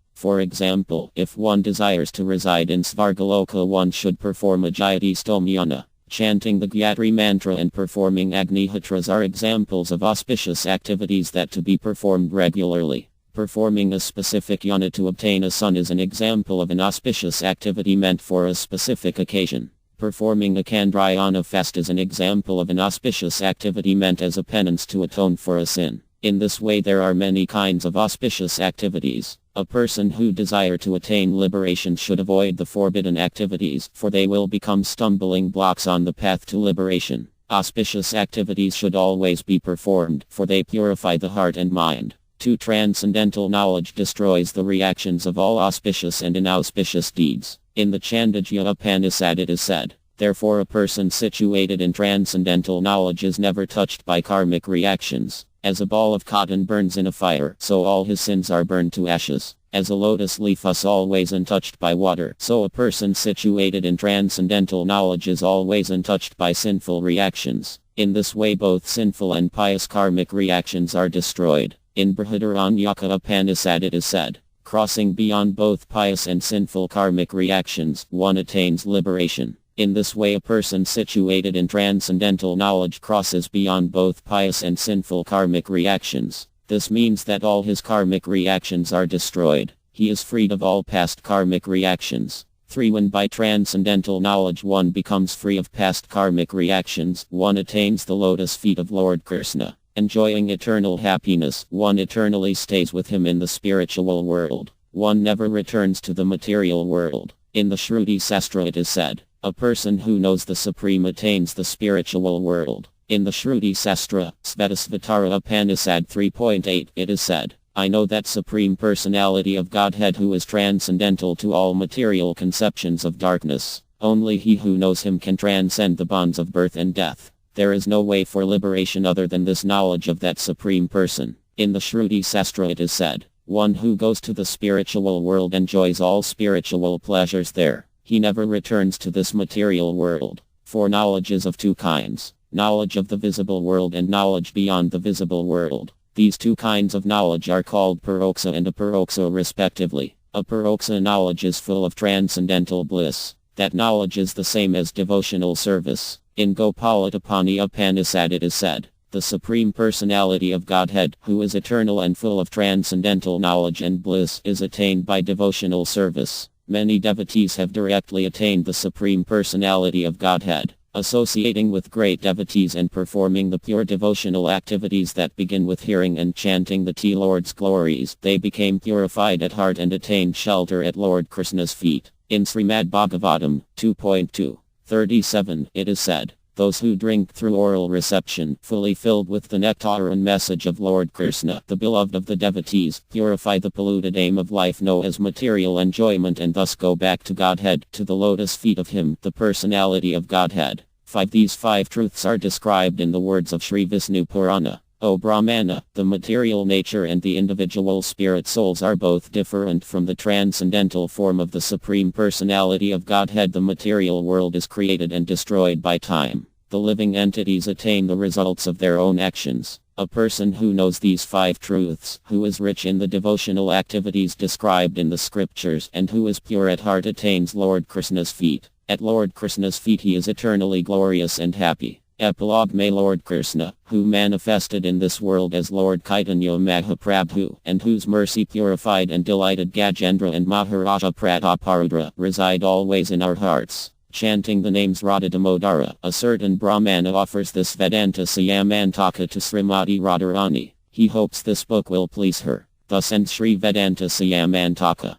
For example, if one desires to reside in Svargaloka, one should perform Ajayati Stomyana. Chanting the Gayatri mantra and performing Agnihotras are examples of auspicious activities that to be performed regularly. Performing a specific yana to obtain a son is an example of an auspicious activity meant for a specific occasion. Performing a Kandrayana fast is an example of an auspicious activity meant as a penance to atone for a sin. In this way there are many kinds of auspicious activities. A person who desire to attain liberation should avoid the forbidden activities, for they will become stumbling blocks on the path to liberation. Auspicious activities should always be performed, for they purify the heart and mind. Transcendental knowledge destroys the reactions of all auspicious and inauspicious deeds. In the Chandogya Upanishad it is said, therefore a person situated in transcendental knowledge is never touched by karmic reactions. As a ball of cotton burns in a fire, so all his sins are burned to ashes. As a lotus leaf is always untouched by water, so a person situated in transcendental knowledge is always untouched by sinful reactions. In this way both sinful and pious karmic reactions are destroyed. In Brihadaranyaka Upanishad it is said, crossing beyond both pious and sinful karmic reactions, one attains liberation. In this way a person situated in transcendental knowledge crosses beyond both pious and sinful karmic reactions. This means that all his karmic reactions are destroyed. He is freed of all past karmic reactions. 3. When by transcendental knowledge one becomes free of past karmic reactions, one attains the lotus feet of Lord Krishna. Enjoying eternal happiness, one eternally stays with him in the spiritual world. One never returns to the material world. In the Shruti Sastra it is said, a person who knows the Supreme attains the spiritual world. In the Shruti Sastra, Svetasvatara Upanishad 3.8 it is said, I know that Supreme Personality of Godhead who is transcendental to all material conceptions of darkness. Only he who knows him can transcend the bonds of birth and death. There is no way for liberation other than this knowledge of that Supreme Person. In the Shruti Sastra it is said, one who goes to the spiritual world enjoys all spiritual pleasures there. He never returns to this material world. For knowledge is of two kinds, knowledge of the visible world and knowledge beyond the visible world. These two kinds of knowledge are called paroksa and aparoksa respectively. A paroksa knowledge is full of transcendental bliss. That knowledge is the same as devotional service. In Gopalatapani Upanishad it is said, the Supreme Personality of Godhead, who is eternal and full of transcendental knowledge and bliss, is attained by devotional service. Many devotees have directly attained the Supreme Personality of Godhead. Associating with great devotees and performing the pure devotional activities that begin with hearing and chanting the T Lord's glories, they became purified at heart and attained shelter at Lord Krishna's feet. In Srimad Bhagavatam 2.2:37 it is said, those who drink through oral reception, fully filled with the nectar and message of Lord Krishna, the beloved of the devotees, purify the polluted aim of life known as material enjoyment and thus go back to Godhead, to the lotus feet of Him, the personality of Godhead. 5. These 5 truths are described in the words of Sri Vishnu Purana. O Brahmana, the material nature and the individual spirit souls are both different from the transcendental form of the Supreme Personality of Godhead. The material world is created and destroyed by time. The living entities attain the results of their own actions. A person who knows these 5 truths, who is rich in the devotional activities described in the scriptures, and who is pure at heart attains Lord Krishna's feet. At Lord Krishna's feet he is eternally glorious and happy. Epilogue. May Lord Krishna, who manifested in this world as Lord Chaitanya Mahaprabhu, and whose mercy purified and delighted Gajendra and Maharaja Prataparudra, reside always in our hearts. Chanting the names Radha Damodara, a certain Brahmana offers this Vedanta Syamantaka to Srimati Radharani. He hopes this book will please her. Thus ends Sri Vedanta Syamantaka.